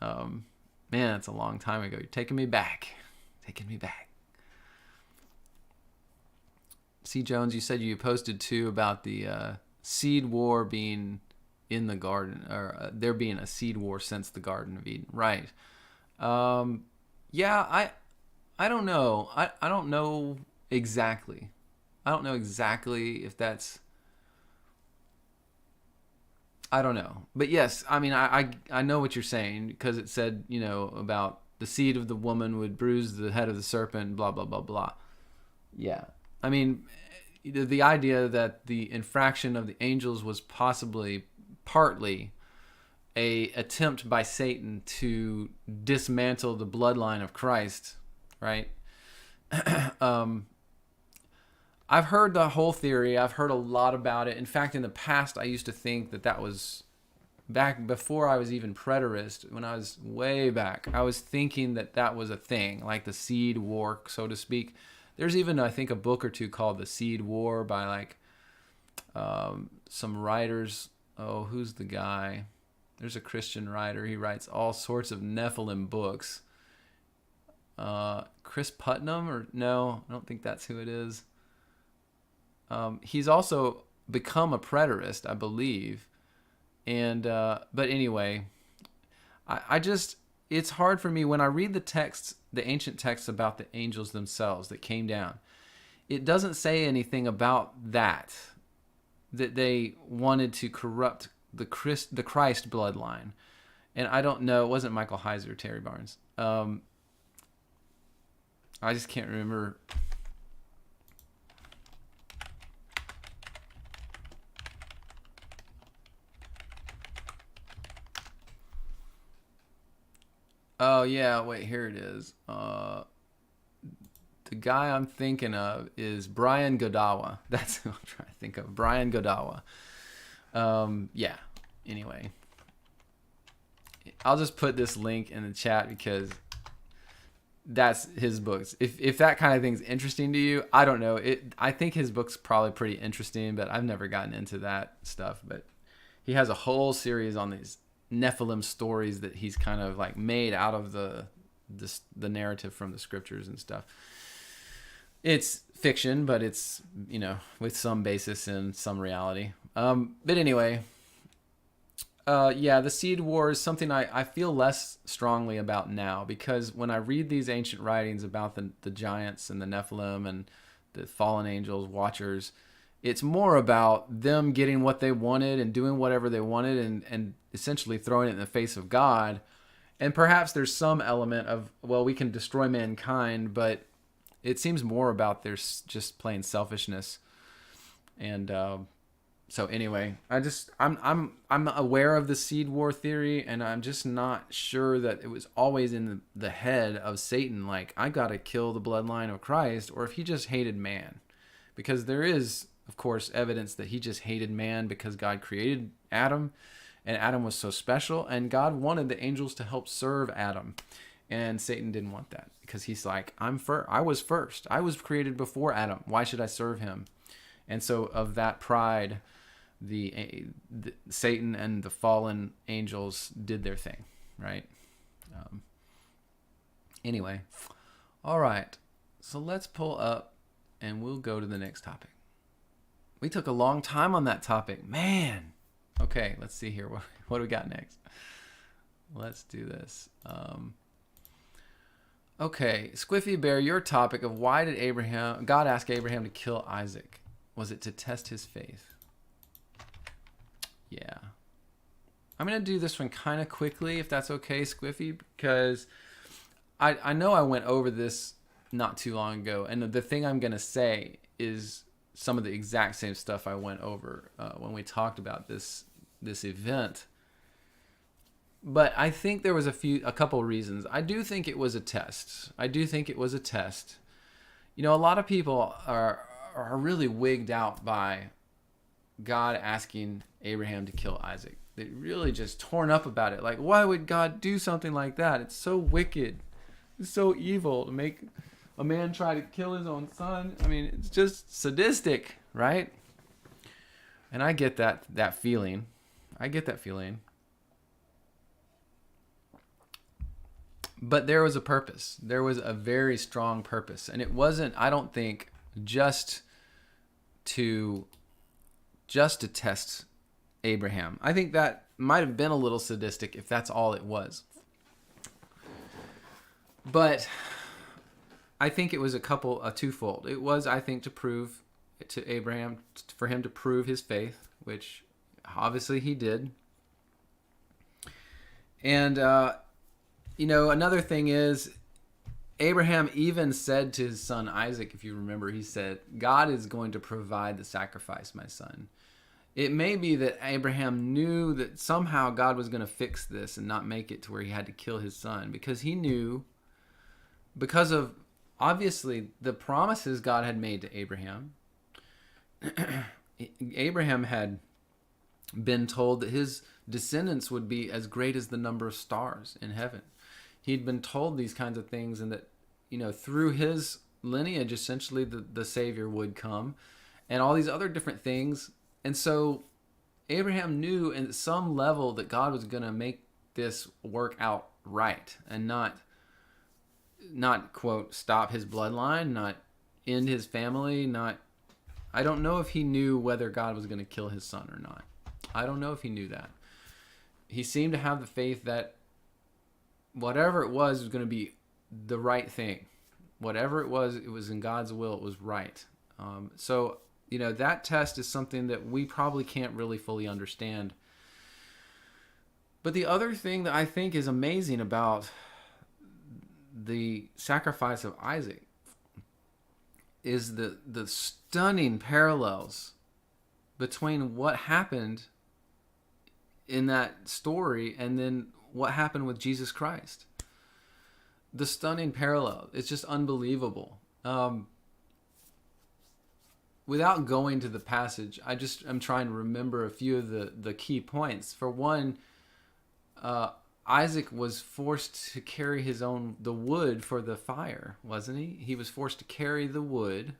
Man, it's a long time ago. You're taking me back. Taking me back. C. Jones, you said you posted too about the seed war being in the garden, or there being a seed war since the Garden of Eden, right? Yeah, I don't know. I don't know exactly. I don't know exactly if that's. I don't know, but yes, I mean, I know what you're saying, because it said, about the seed of the woman would bruise the head of the serpent, blah blah blah blah. Yeah, I mean, the idea that the infraction of the angels was partly a attempt by Satan to dismantle the bloodline of Christ, right? I've heard the whole theory. I've heard a lot about it. In fact, in the past, I used to think that was back before I was even preterist. When I was way back, I was thinking that was a thing, like the seed war, so to speak. There's even, I think, a book or two called The Seed War by like some writers. Oh, who's the guy? There's a Christian writer. He writes all sorts of Nephilim books. Chris Putnam, or no, I don't think that's who it is. He's also become a preterist, I believe. And but anyway, I just, it's hard for me when I read the texts, the ancient texts about the angels themselves that came down. It doesn't say anything about that they wanted to corrupt the Christ bloodline. And I don't know, it wasn't Michael Heiser or Terry Barnes. I just can't remember. Oh, yeah, wait, here it is. The guy I'm thinking of is Brian Godawa. That's who I'm trying to think of. Brian Godawa. Yeah, anyway. I'll just put this link in the chat because that's his books. If that kind of thing's interesting to you, I don't know. I think his book's probably pretty interesting, but I've never gotten into that stuff. But he has a whole series on these Nephilim stories that he's kind of like made out of the narrative from the scriptures and stuff. It's fiction, but it's, with some basis in some reality. But anyway, yeah, the seed war is something I feel less strongly about now, because when I read these ancient writings about the giants and the Nephilim and the fallen angels, watchers, it's more about them getting what they wanted and doing whatever they wanted and essentially throwing it in the face of God. And perhaps there's some element of, well, we can destroy mankind, but it seems more about their just plain selfishness. And so anyway, I'm aware of the seed war theory, and I'm just not sure that it was always in the head of Satan, like, I got to kill the bloodline of Christ, or if he just hated man. Because there is, of course, evidence that he just hated man because God created Adam, And Adam was so special, and God wanted the angels to help serve Adam. And Satan didn't want that because he's like, I was first. I was created before Adam. Why should I serve him? And so of that pride, the Satan and the fallen angels did their thing, right? Anyway, all right. So let's pull up and we'll go to the next topic. We took a long time on that topic. Man. Okay, let's see here. What do we got next? Let's do this. Okay, Squiffy Bear, your topic of why did God ask Abraham to kill Isaac? Was it to test his faith? Yeah. I'm going to do this one kind of quickly, if that's okay, Squiffy, because I know I went over this not too long ago, and the thing I'm going to say is some of the exact same stuff I went over when we talked about this event. But I think there was a couple reasons. I do think it was a test. You know, a lot of people are really wigged out by God asking Abraham to kill Isaac. They really just torn up about it. Like, why would God do something like that? It's so wicked. It's so evil to make a man try to kill his own son. I mean, it's just sadistic, right? And I get that feeling. But there was a purpose. There was a very strong purpose. And it wasn't, I don't think, just to test Abraham. I think that might have been a little sadistic if that's all it was. But I think it was a twofold. It was, I think, to prove to Abraham, for him to prove his faith, which obviously he did. And, you know, another thing is, Abraham even said to his son Isaac, if you remember, he said, God is going to provide the sacrifice, my son. It may be that Abraham knew that somehow God was going to fix this and not make it to where he had to kill his son, because he knew, because of obviously the promises God had made to Abraham. Abraham had been told that his descendants would be as great as the number of stars in heaven. He'd been told these kinds of things, and that, you know, through his lineage, essentially the Savior would come, and all these other different things. And so Abraham knew at some level that God was going to make this work out right, and not quote, stop his bloodline, not end his family, I don't know if he knew whether God was going to kill his son or not. I don't know if he knew that. He seemed to have the faith that whatever it was going to be the right thing. Whatever it was in God's will. It was right. So, you know, that test is something that we probably can't really fully understand. But the other thing that I think is amazing about the sacrifice of Isaac is the stunning parallels between what happened in that story and then what happened with Jesus Christ. The stunning parallel. It's just unbelievable. Without going to the passage, I'm trying to remember a few of the key points. For one, Isaac was forced to carry the wood for the fire, wasn't he? He was forced to carry the wood.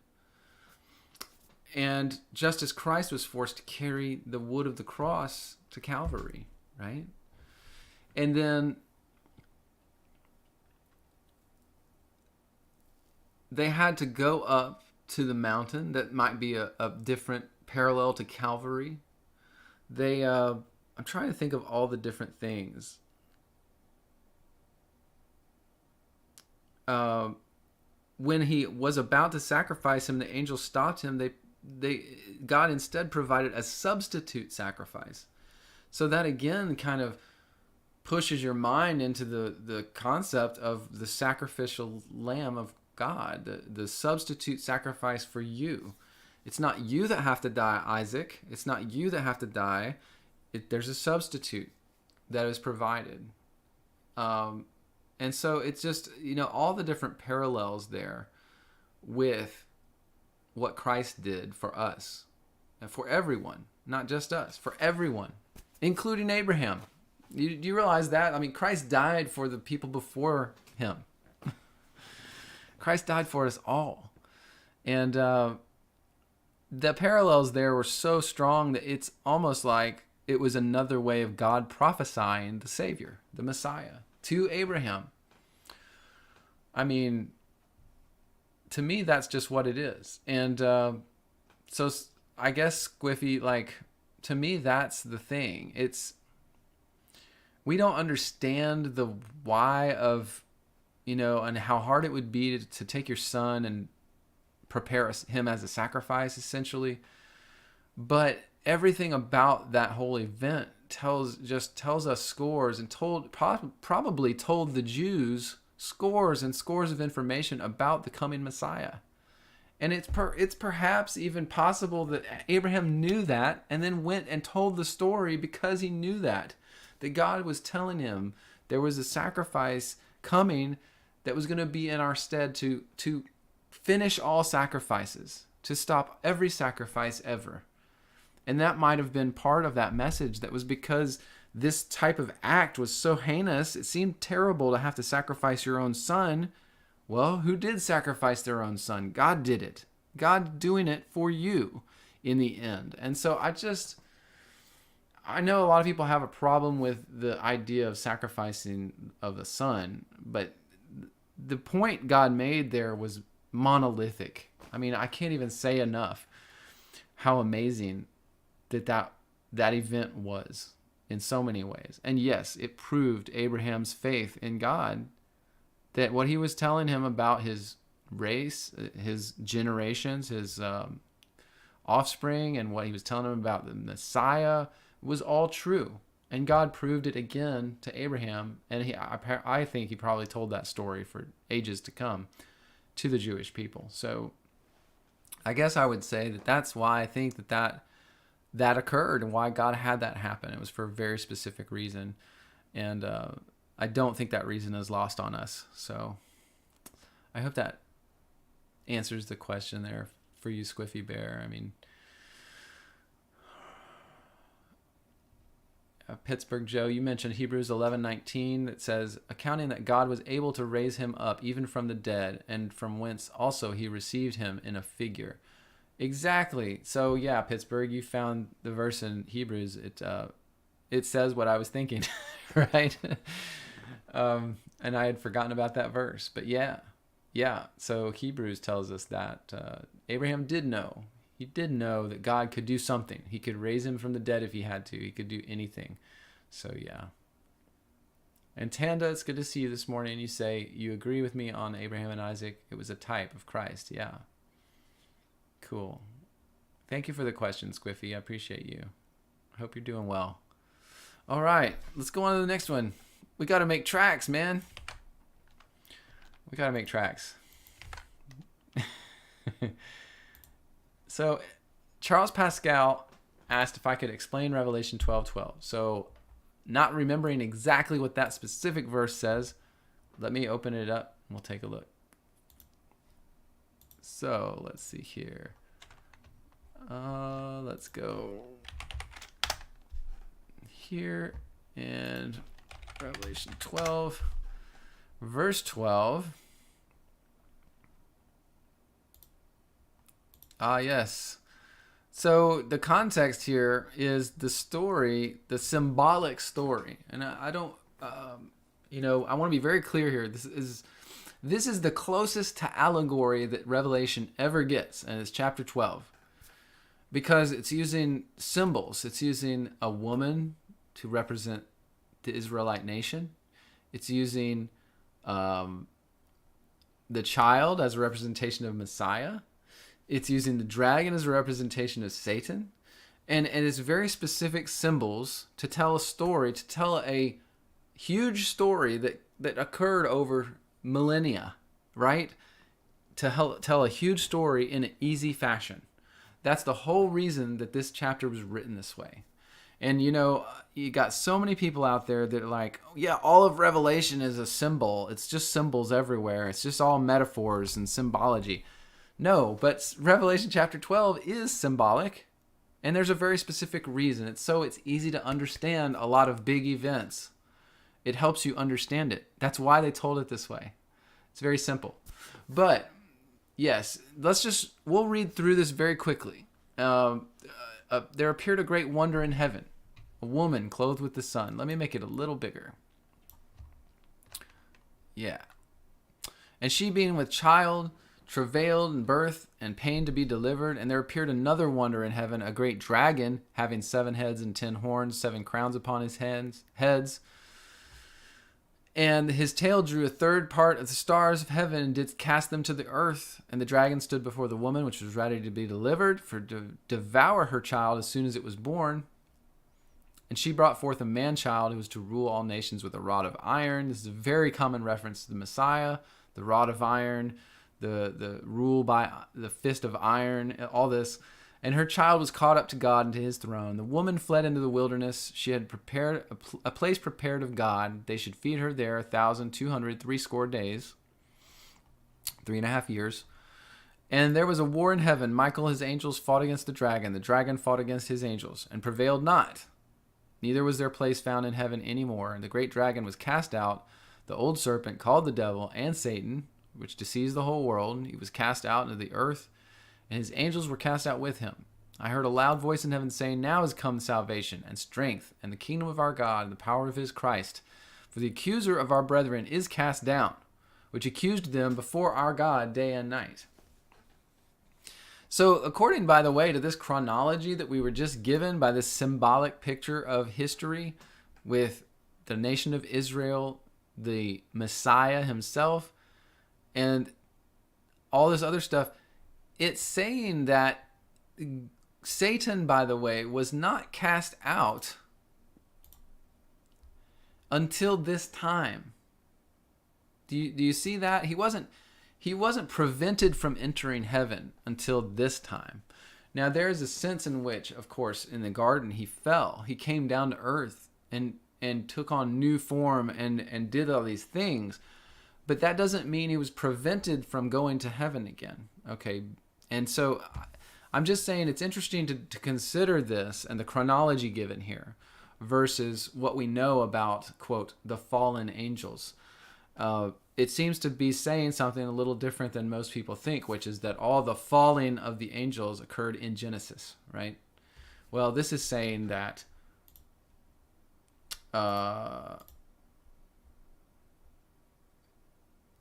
And just as Christ was forced to carry the wood of the cross to Calvary, right? And then they had to go up to the mountain. That might be a different parallel to Calvary. I'm trying to think of all the different things. When he was about to sacrifice him, the angel stopped him. God instead provided a substitute sacrifice. So that again kind of pushes your mind into the concept of the sacrificial lamb of God, the substitute sacrifice for you. It's not you that have to die, Isaac. It's not you that have to die. There's a substitute that is provided. And so it's just, you know, all the different parallels there with what Christ did for us and for everyone, not just us, for everyone. including Abraham. Do you realize that? I mean, Christ died for the people before him. Christ died for us all. And the parallels there were so strong that it's almost like it was another way of God prophesying the Savior, the Messiah, to Abraham. I mean, to me, that's just what it is. And so I guess, Squiffy, like, to me, that's the thing. We don't understand the why of, and how hard it would be to take your son and prepare him as a sacrifice, essentially. But everything about that whole event tells us scores, and probably told the Jews scores and scores of information about the coming Messiah. And it's perhaps even possible that Abraham knew that and then went and told the story because he knew that God was telling him there was a sacrifice coming that was going to be in our stead to finish all sacrifices, to stop every sacrifice ever. And that might have been part of that message. That was because this type of act was so heinous. It seemed terrible to have to sacrifice your own son. Well, who did sacrifice their own son? God did it. God doing it for you in the end. And so I know a lot of people have a problem with the idea of sacrificing of a son, but the point God made there was monolithic. I mean, I can't even say enough how amazing that event was in so many ways. And yes, it proved Abraham's faith in God, that what he was telling him about his race, his generations, his offspring, and what he was telling him about the Messiah was all true. And God proved it again to Abraham. And I think he probably told that story for ages to come to the Jewish people. So I guess I would say that that's why I think that occurred, and why God had that happen. It was for a very specific reason. And I don't think that reason is lost on us. So I hope that answers the question there for you, Squiffy Bear. I mean, Pittsburgh Joe, you mentioned Hebrews 11:19 that says, accounting that God was able to raise him up even from the dead, and from whence also he received him in a figure. Exactly. So yeah, Pittsburgh, you found the verse in Hebrews. It says what I was thinking, right? And I had forgotten about that verse. But yeah. So Hebrews tells us that Abraham did know. He did know that God could do something. He could raise him from the dead if he had to. He could do anything. So yeah. And Tanda, it's good to see you this morning. You say you agree with me on Abraham and Isaac. It was a type of Christ. Yeah. Cool. Thank you for the question, Squiffy. I appreciate you. I hope you're doing well. All right, let's go on to the next one. We got to make tracks, man. We got to make tracks. So Charles Pascal asked if I could explain Revelation 12:12. So not remembering exactly what that specific verse says, let me open it up and we'll take a look. So let's see here. Let's go here, and Revelation 12, verse 12. Yes. So the context here is the story, the symbolic story. And I don't, I want to be very clear here. This is the closest to allegory that Revelation ever gets, and it's chapter 12. Because it's using symbols. It's using a woman to represent the Israelite nation. It's using the child as a representation of Messiah. It's using the dragon as a representation of Satan. And it's very specific symbols to tell a story, to tell a huge story that occurred over millennia, right? To tell a huge story in an easy fashion. That's the whole reason that this chapter was written this way. And, you got so many people out there that are like, yeah, all of Revelation is a symbol. It's just symbols everywhere. It's just all metaphors and symbology. No, but Revelation chapter 12 is symbolic. And there's a very specific reason. It's easy to understand a lot of big events. It helps you understand it. That's why they told it this way. It's very simple. But yes, we'll read through this very quickly. There appeared a great wonder in heaven, a woman clothed with the sun. Let me make it a little bigger. Yeah. And she being with child, travailed in birth, and pain to be delivered. And there appeared another wonder in heaven, a great dragon, having 7 heads and 10 horns, 7 crowns upon his heads. And his tail drew a third part of the stars of heaven and did cast them to the earth. And the dragon stood before the woman, which was ready to be delivered, to devour her child as soon as it was born. And she brought forth a man-child who was to rule all nations with a rod of iron. This is a very common reference to the Messiah, the rod of iron, the rule by the fist of iron, all this. And her child was caught up to God and to his throne. The woman fled into the wilderness. She had prepared a place prepared of God. They should feed her there 1,260 days, 3.5 years. And there was a war in heaven. Michael, his angels, fought against the dragon. The dragon fought against his angels and prevailed not. Neither was their place found in heaven any more. And the great dragon was cast out, the old serpent called the devil and Satan, which deceives the whole world. He was cast out into the earth, and his angels were cast out with him. I heard a loud voice in heaven saying, Now is come salvation and strength and the kingdom of our God and the power of his Christ. For the accuser of our brethren is cast down, which accused them before our God day and night. So according, by the way, to this chronology that we were just given by this symbolic picture of history with the nation of Israel, the Messiah himself, and all this other stuff, it's saying that Satan, by the way, was not cast out until this time. Do you see that? He wasn't prevented from entering heaven until this time. Now, there is a sense in which, of course, in the garden, he fell. He came down to earth and took on new form and did all these things. But that doesn't mean he was prevented from going to heaven again. Okay. And so I'm just saying it's interesting to consider this and the chronology given here versus what we know about, quote, the fallen angels. It seems to be saying something a little different than most people think, which is that all the falling of the angels occurred in Genesis, right? Well, this is saying that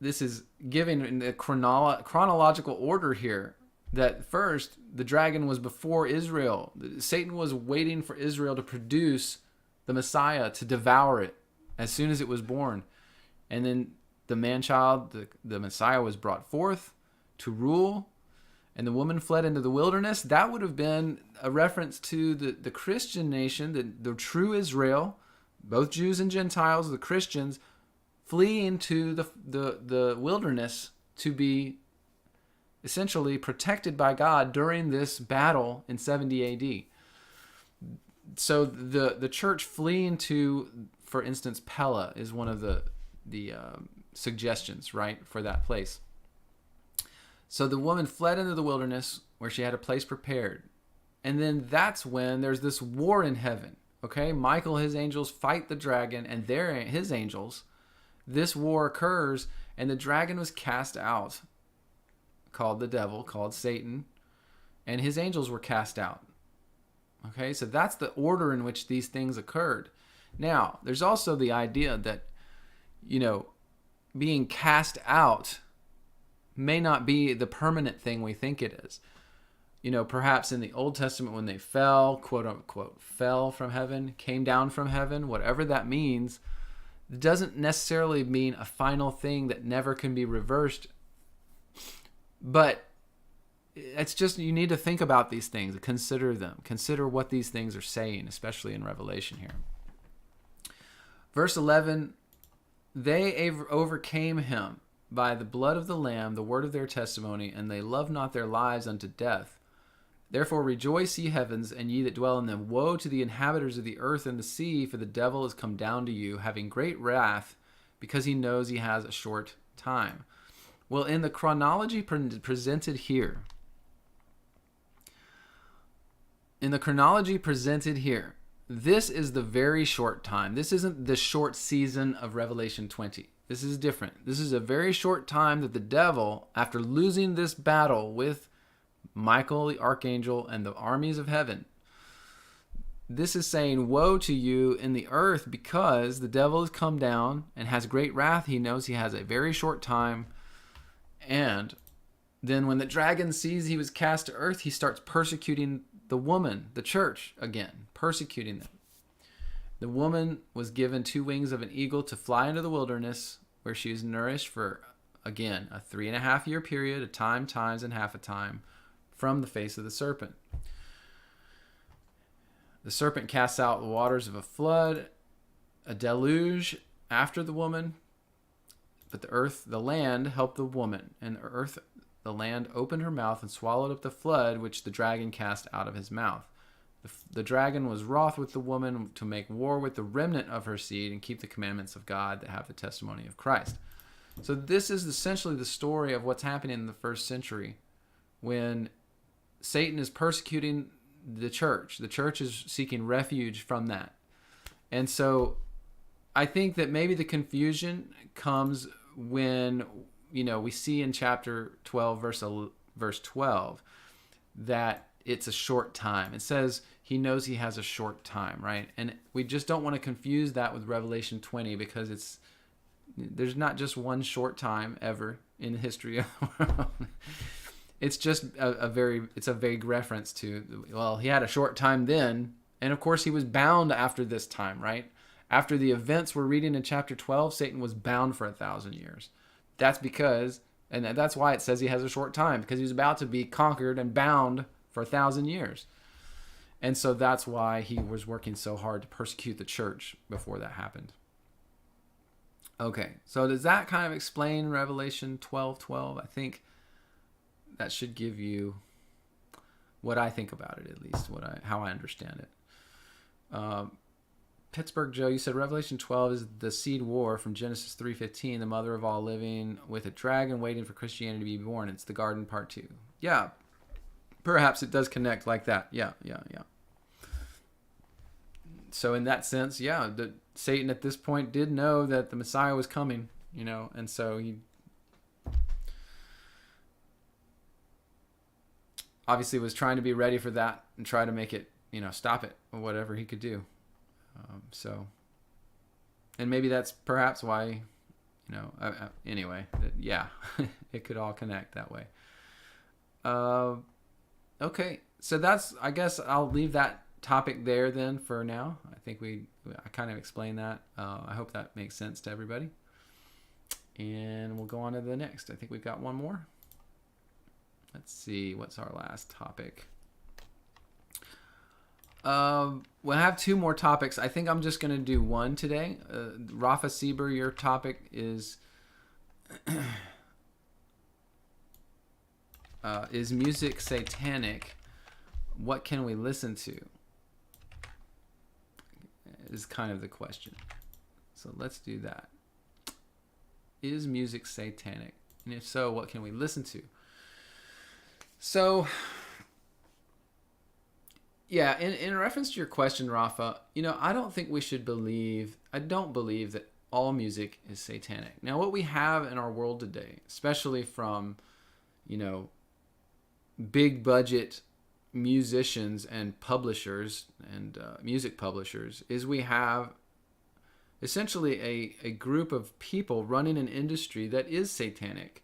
this is giving the chronological order here, that first the dragon was before Israel. Satan was waiting for Israel to produce the Messiah, to devour it as soon as it was born. And then the man-child, the Messiah, was brought forth to rule, and the woman fled into the wilderness. That would have been a reference to the Christian nation, the true Israel, both Jews and Gentiles, the Christians, fleeing to the wilderness to be essentially protected by God during this battle in 70 AD. So the church fleeing to, for instance, Pella is one of the suggestions, right, for that place. So the woman fled into the wilderness where she had a place prepared. And then that's when there's this war in heaven. Okay, Michael, his angels fight the dragon and his angels. This war occurs and the dragon was cast out, called the devil, called Satan, and his angels were cast out. Okay, so that's the order in which these things occurred. Now, there's also the idea that, being cast out may not be the permanent thing we think it is. Perhaps in the Old Testament when they fell, quote unquote, fell from heaven, came down from heaven, whatever that means, it doesn't necessarily mean a final thing that never can be reversed. But it's just, you need to think about these things, consider them, consider what these things are saying, especially in Revelation here. Verse 11, they overcame him by the blood of the Lamb, the word of their testimony, and they loved not their lives unto death. Therefore rejoice, ye heavens, and ye that dwell in them. Woe to the inhabitants of the earth and the sea, for the devil is come down to you, having great wrath, because he knows he has a short time. Well, in the chronology presented here, in the chronology presented here, this is the very short time. This isn't the short season of Revelation 20. This is different. This is a very short time that the devil, after losing this battle with Michael, the archangel, and the armies of heaven, this is saying, woe to you in the earth, because the devil has come down and has great wrath. He knows he has a very short time. And then when the dragon sees he was cast to earth, he starts persecuting the woman, the church, again, persecuting them. The woman was given 2 wings of an eagle to fly into the wilderness, where she was nourished for, again, a 3.5-year period, a time, times, and half a time, from the face of the serpent. The serpent casts out the waters of a flood, a deluge after the woman, but the land helped the woman, and the land opened her mouth and swallowed up the flood which the dragon cast out of his mouth. The dragon was wroth with the woman to make war with the remnant of her seed and keep the commandments of God that have the testimony of Christ. So this is essentially the story of what's happening in the first century when Satan is persecuting the church. The church is seeking refuge from that. And so I think that maybe the confusion comes when, we see in chapter 12, verse 12, that it's a short time. It says he knows he has a short time, right? And we just don't want to confuse that with Revelation 20, because there's not just one short time ever in the history of the world. It's just it's a vague reference to, well, he had a short time then, and of course he was bound after this time, right? After the events we're reading in chapter 12, Satan was bound for 1,000 years. That's because, and that's why it says he has a short time, because he's about to be conquered and bound for 1,000 years. And so that's why he was working so hard to persecute the church before that happened. Okay, so does that kind of explain Revelation 12:12? I think that should give you what I think about it, at least how I understand it. Pittsburgh Joe, you said Revelation 12 is the seed war from Genesis 3:15, the mother of all living, with a dragon waiting for Christianity to be born. It's the garden part 2. Yeah, perhaps it does connect like that. Yeah. So in that sense, Satan at this point did know that the Messiah was coming, and so he obviously was trying to be ready for that and try to make it, stop it, or whatever he could do. And maybe that's perhaps why, anyway, it could all connect that way. Okay, so I guess I'll leave that topic there then for now. I think I kind of explained that. I hope that makes sense to everybody. And we'll go on to the next. I think we've got one more. Let's see, what's our last topic? We'll have 2 more topics. I think I'm just going to do one today. Rafa Sieber, your topic is is music satanic? What can we listen to? Is kind of the question. So let's do that. Is music satanic? And if so, what can we listen to? So, yeah, in reference to your question, Rafa, I don't think we should I don't believe that all music is satanic. Now, what we have in our world today, especially from, big budget musicians and publishers and music publishers, is we have essentially a group of people running an industry that is satanic.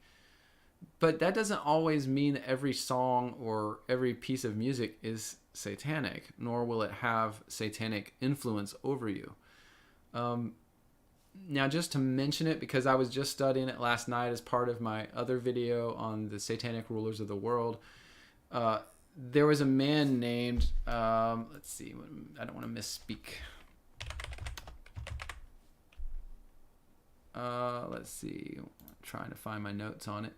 But that doesn't always mean that every song or every piece of music is satanic, nor will it have satanic influence over you. Now, just to mention it, because I was just studying it last night as part of my other video on the satanic rulers of the world, there was a man named, let's see, I don't want to misspeak. Let's see, I'm trying to find my notes on it.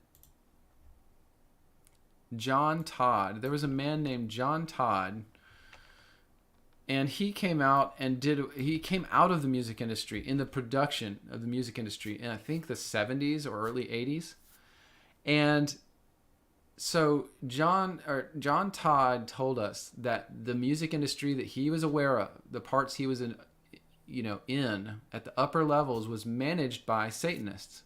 John Todd. There was a man named John Todd, and he came out of the music industry, in the production of the music industry, in I think the 70s or early 80s. And So John Todd told us that the music industry that he was aware of, the parts he was in, in at the upper levels, was managed by Satanists,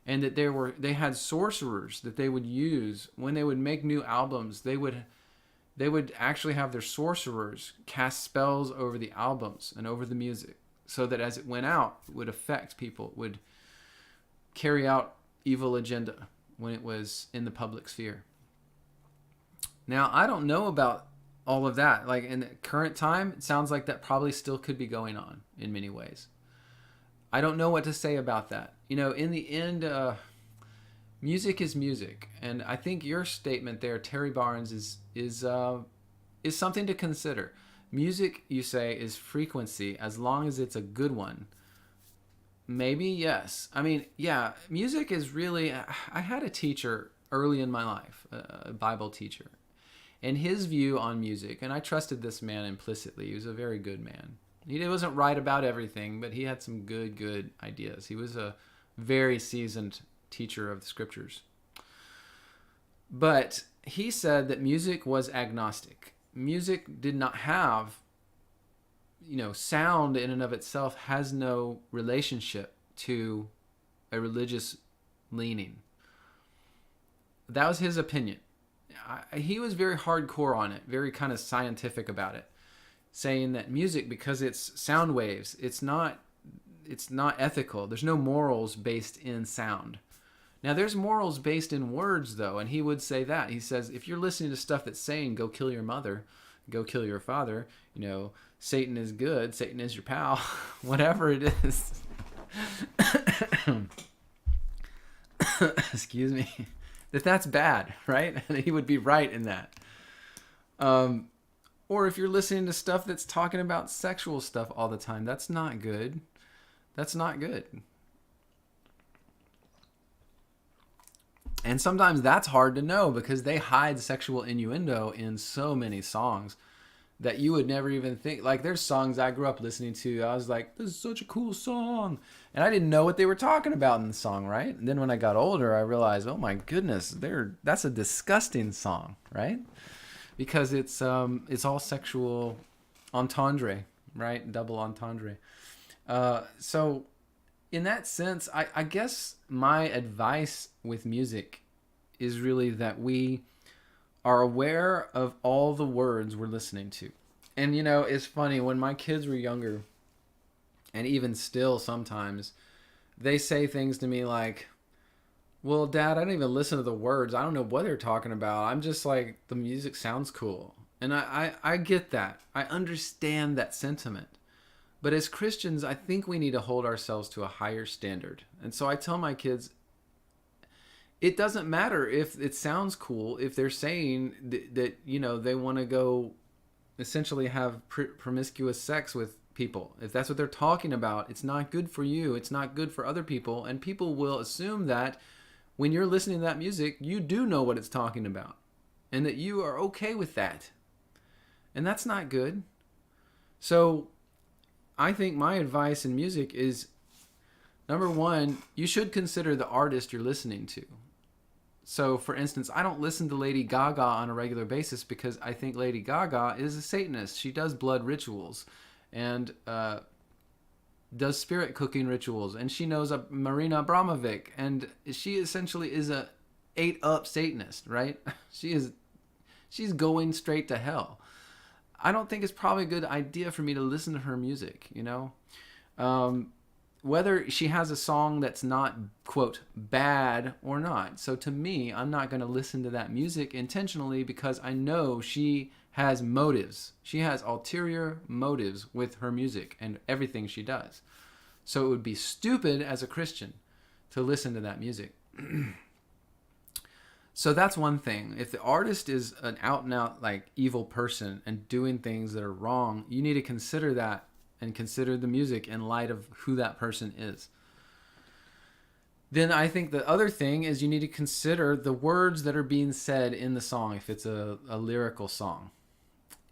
and that they had sorcerers that they would use when they would make new albums. They would actually have their sorcerers cast spells over the albums and over the music, so that as it went out, it would affect people, it would carry out evil agenda when it was in the public sphere. Now, I don't know about all of that. Like in the current time, it sounds like that probably still could be going on in many ways. I don't know what to say about that. In the end, music is music, and I think your statement there, Terry Barnes, is something to consider. Music, you say, is frequency as long as it's a good one. Maybe, yes. I mean, yeah, music is really... I had a teacher early in my life, a Bible teacher, and his view on music, and I trusted this man implicitly. He was a very good man. He wasn't right about everything, but he had some good ideas. He was a very seasoned teacher of the scriptures. But he said that music was agnostic. Music did not have... sound in and of itself has no relationship to a religious leaning. That was his opinion. He was very hardcore on it, very kind of scientific about it, saying that music, because it's sound waves, it's not ethical. There's no morals based in sound. Now, there's morals based in words, though, and he would say that. He says, if you're listening to stuff that's saying, go kill your mother, go kill your father, Satan is good, Satan is your pal, whatever it is. Excuse me. That's bad, right? He would be right in that. Or if you're listening to stuff that's talking about sexual stuff all the time, that's not good. That's not good. And sometimes that's hard to know because they hide sexual innuendo in so many songs that you would never even think. Like, there's songs I grew up listening to. I was like, this is such a cool song. And I didn't know what they were talking about in the song, right? And then when I got older, I realized, oh my goodness, that's a disgusting song, right? Because it's all sexual entendre, right? Double entendre. So in that sense, I guess my advice with music is really that we are aware of all the words we're listening to. And it's funny, when my kids were younger, and even still sometimes, they say things to me like, well, Dad, I don't even listen to the words. I don't know what they're talking about. I'm just like, the music sounds cool. And I get that. I understand that sentiment. But as Christians, I think we need to hold ourselves to a higher standard. And so I tell my kids, it doesn't matter if it sounds cool, if they're saying that they want to go essentially have promiscuous sex with people. If that's what they're talking about, it's not good for you. It's not good for other people. And people will assume that when you're listening to that music, you do know what it's talking about and that you are okay with that. And that's not good. So I think my advice in music is, number one, you should consider the artist you're listening to. So, for instance, I don't listen to Lady Gaga on a regular basis because I think Lady Gaga is a Satanist. She does blood rituals and does spirit cooking rituals. And she knows a Marina Abramovic. And she essentially is a ate-up Satanist, right? She's going straight to hell. I don't think it's probably a good idea for me to listen to her music, whether she has a song that's not, quote, bad or not. So to me, I'm not going to listen to that music intentionally because I know she has motives. She has ulterior motives with her music and everything she does. So it would be stupid as a Christian to listen to that music. So that's one thing. If the artist is an out-and-out like evil person and doing things that are wrong, you need to consider that and consider the music in light of who that person is. Then I think the other thing is you need to consider the words that are being said in the song if it's a lyrical song.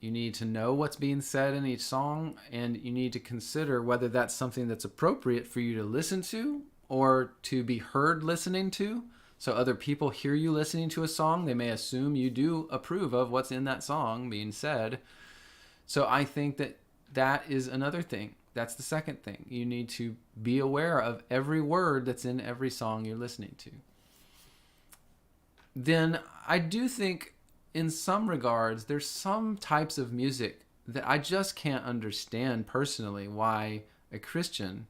You need to know what's being said in each song, and you need to consider whether that's something that's appropriate for you to listen to or to be heard listening to. So other people hear you listening to a song, they may assume you do approve of what's in that song being said. So I think that is another thing. That's the second thing. You need to be aware of every word that's in every song you're listening to. Then I do think in some regards, there's some types of music that I just can't understand personally why a Christian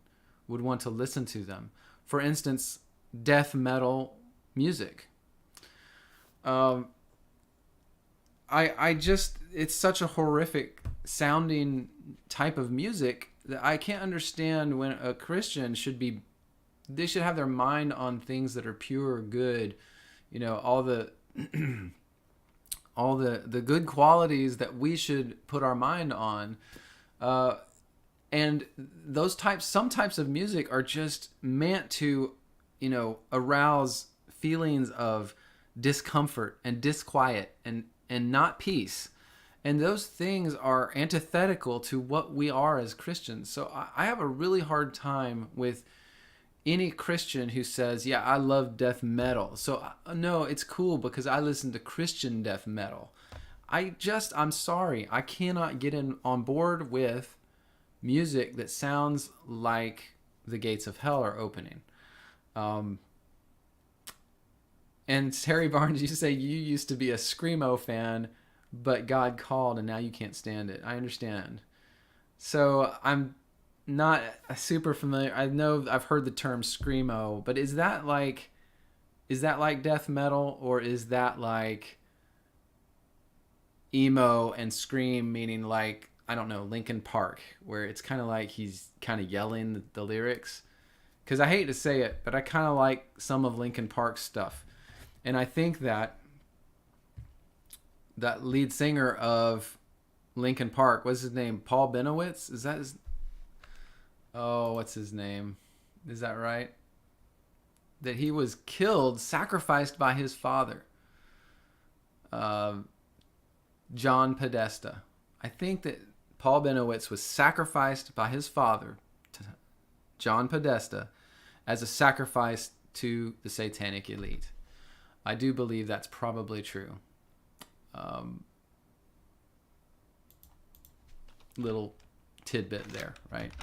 would want to listen to them. For instance, death metal music. I just, it's such a horrific sounding type of music that I can't understand when a Christian they should have their mind on things that are pure, good, all the all the good qualities that we should put our mind on. And some types of music are just meant to, arouse feelings of discomfort and disquiet and not peace. And those things are antithetical to what we are as Christians. So I have a really hard time with any Christian who says, yeah, I love death metal. So no, it's cool because I listen to Christian death metal. I'm sorry. I cannot get on board with music that sounds like the gates of hell are opening. And Terry Barnes, you say you used to be a Screamo fan, but God called and now you can't stand it. I understand. So I'm not super familiar. I know I've heard the term Screamo, but is that like death metal, or is that like emo and scream, meaning like, I don't know, Linkin Park, where it's kind of like he's kind of yelling the lyrics? Because I hate to say it, but I kind of like some of Linkin Park's stuff. And I think that lead singer of Linkin Park, what's his name? Paul Benowitz? Is that his... Oh, what's his name? Is that right? That he was killed, sacrificed by his father. John Podesta. I think that Paul Benowitz was sacrificed by his father, John Podesta, as a sacrifice to the satanic elite. I do believe that's probably true. Little tidbit there, right?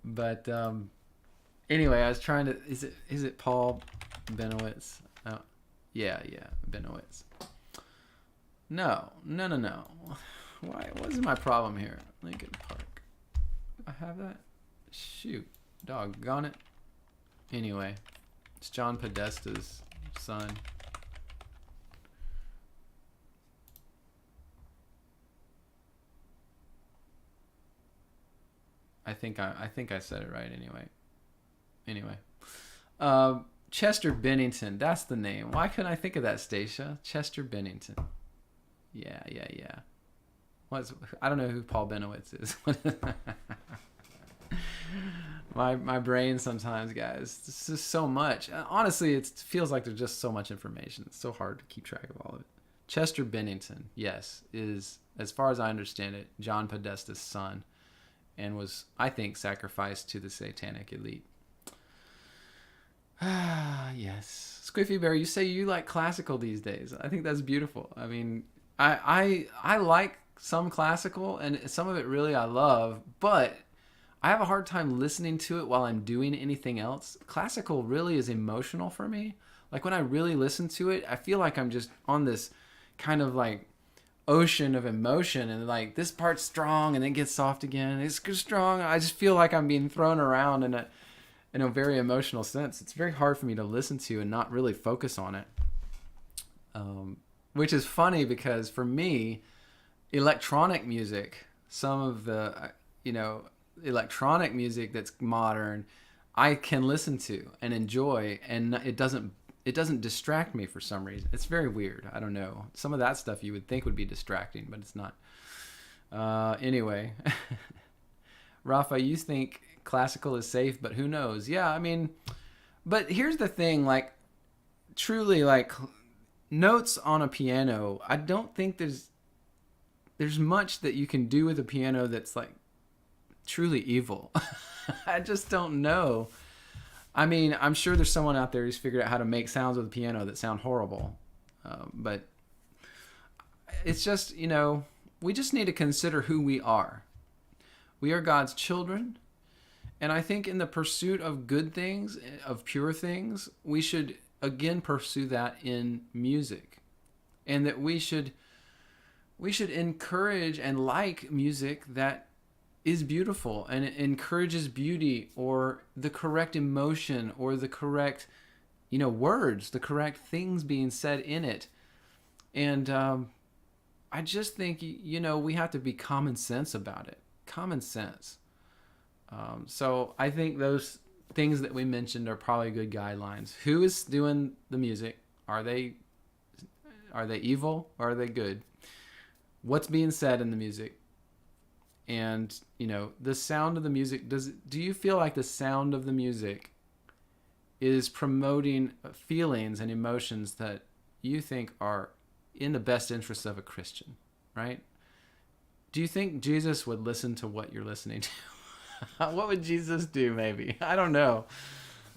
But anyway, I was trying to... Is it Paul Benowitz? Oh, yeah, Benowitz. No. Why? What's my problem here? Lincoln Park. Do I have that? Shoot, doggone it. Anyway, it's John Podesta's son. I think I said it right anyway. Chester Bennington, that's the name. Why couldn't I think of that, Stacia? Chester Bennington. Yeah. I don't know who Paul Benowitz is. My brain sometimes, guys. It's just so much. Honestly, it feels like there's just so much information. It's so hard to keep track of all of it. Chester Bennington, yes, is, as far as I understand it, John Podesta's son, and was, I think, sacrificed to the satanic elite. Ah, yes. Squiffy Bear, you say you like classical these days. I think that's beautiful. I mean, I like some classical, and some of it really I love, but I have a hard time listening to it while I'm doing anything else. Classical really is emotional for me. Like when I really listen to it, I feel like I'm just on this kind of like ocean of emotion, and like this part's strong and then gets soft again. It's strong. I just feel like I'm being thrown around in a very emotional sense. It's very hard for me to listen to and not really focus on it. Which is funny because for me, electronic music, some of the, electronic music that's modern, I can listen to and enjoy, and it doesn't distract me for some reason. It's very weird. I don't know. Some of that stuff you would think would be distracting, but it's not. Anyway, Rafa, you think classical is safe, but who knows? Yeah, I mean, but here's the thing, like, truly, like, notes on a piano, I don't think there's much that you can do with a piano that's, like, truly evil. I just don't know. I mean, I'm sure there's someone out there who's figured out how to make sounds with a piano that sound horrible. But it's just, we just need to consider who we are. We are God's children. And I think in the pursuit of good things, of pure things, we should again pursue that in music. And that we should encourage and like music that is beautiful and it encourages beauty or the correct emotion or the correct, words, the correct things being said in it. And I just think, we have to be common sense about it. Common sense. So I think those things that we mentioned are probably good guidelines. Who is doing the music? Are they evil or are they good? What's being said in the music? And, the sound of the music, do you feel like the sound of the music is promoting feelings and emotions that you think are in the best interest of a Christian, right? Do you think Jesus would listen to what you're listening to? What would Jesus do, maybe? I don't know.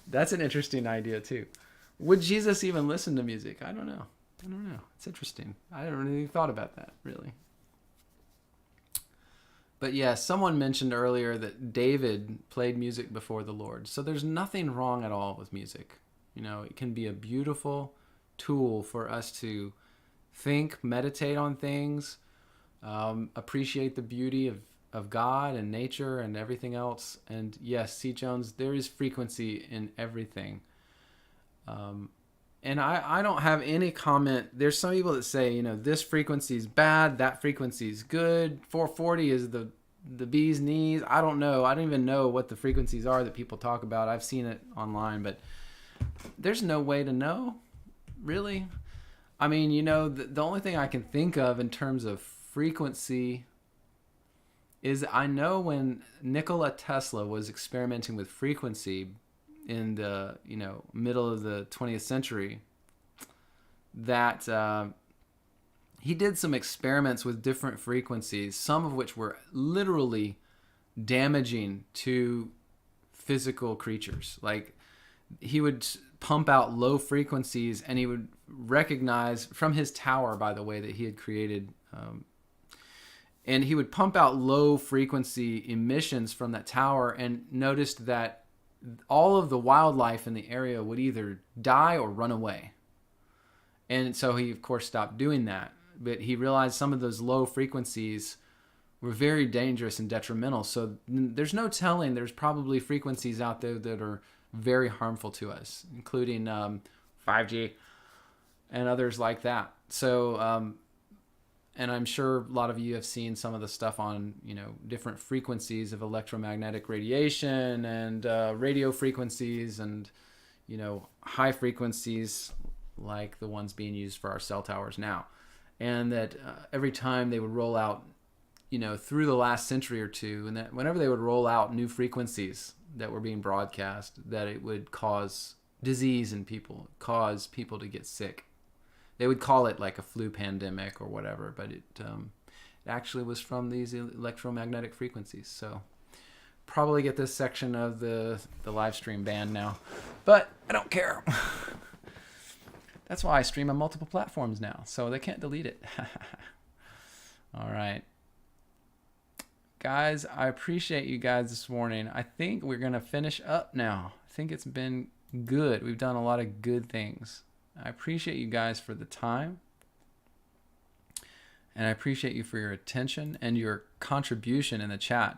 That's an interesting idea, too. Would Jesus even listen to music? I don't know. It's interesting. I haven't really thought about that, really. But yeah, someone mentioned earlier that David played music before the Lord. So there's nothing wrong at all with music. It can be a beautiful tool for us to think, meditate on things, appreciate the beauty of God and nature and everything else. And yes, C. Jones, there is frequency in everything. And I don't have any comment. There's some people that say, this frequency is bad, that frequency is good. 440 is the bee's knees. I don't know. I don't even know what the frequencies are that people talk about. I've seen it online, but there's no way to know, really. I mean, the only thing I can think of in terms of frequency is I know when Nikola Tesla was experimenting with frequency in the middle of the 20th century, that he did some experiments with different frequencies, some of which were literally damaging to physical creatures. Like, he would pump out low frequencies, and he would recognize from his tower, by the way, that he had created, and he would pump out low frequency emissions from that tower, and noticed that all of the wildlife in the area would either die or run away. And so he, of course, stopped doing that. But he realized some of those low frequencies were very dangerous and detrimental. So there's no telling. There's probably frequencies out there that are very harmful to us, including 5G and others like that. So, and I'm sure a lot of you have seen some of the stuff on, different frequencies of electromagnetic radiation and radio frequencies and, high frequencies like the ones being used for our cell towers now. And that every time they would roll out, through the last century or two, and that whenever they would roll out new frequencies that were being broadcast, that it would cause disease in people, cause people to get sick. They would call it like a flu pandemic or whatever, but it actually was from these electromagnetic frequencies. So probably get this section of the live stream banned now, but I don't care. That's why I stream on multiple platforms now, so they can't delete it. All right. Guys, I appreciate you guys this morning. I think we're going to finish up now. I think it's been good. We've done a lot of good things. I appreciate you guys for the time. And I appreciate you for your attention and your contribution in the chat.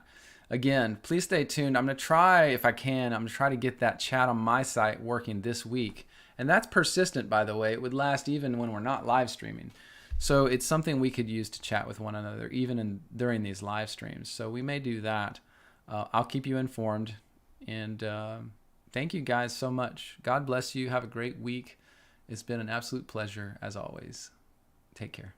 Again, please stay tuned. I'm going to try, if I can, I'm going to try to get that chat on my site working this week. And that's persistent, by the way. It would last even when we're not live streaming. So it's something we could use to chat with one another, even during these live streams. So we may do that. I'll keep you informed. And thank you guys so much. God bless you. Have a great week. It's been an absolute pleasure, as always. Take care.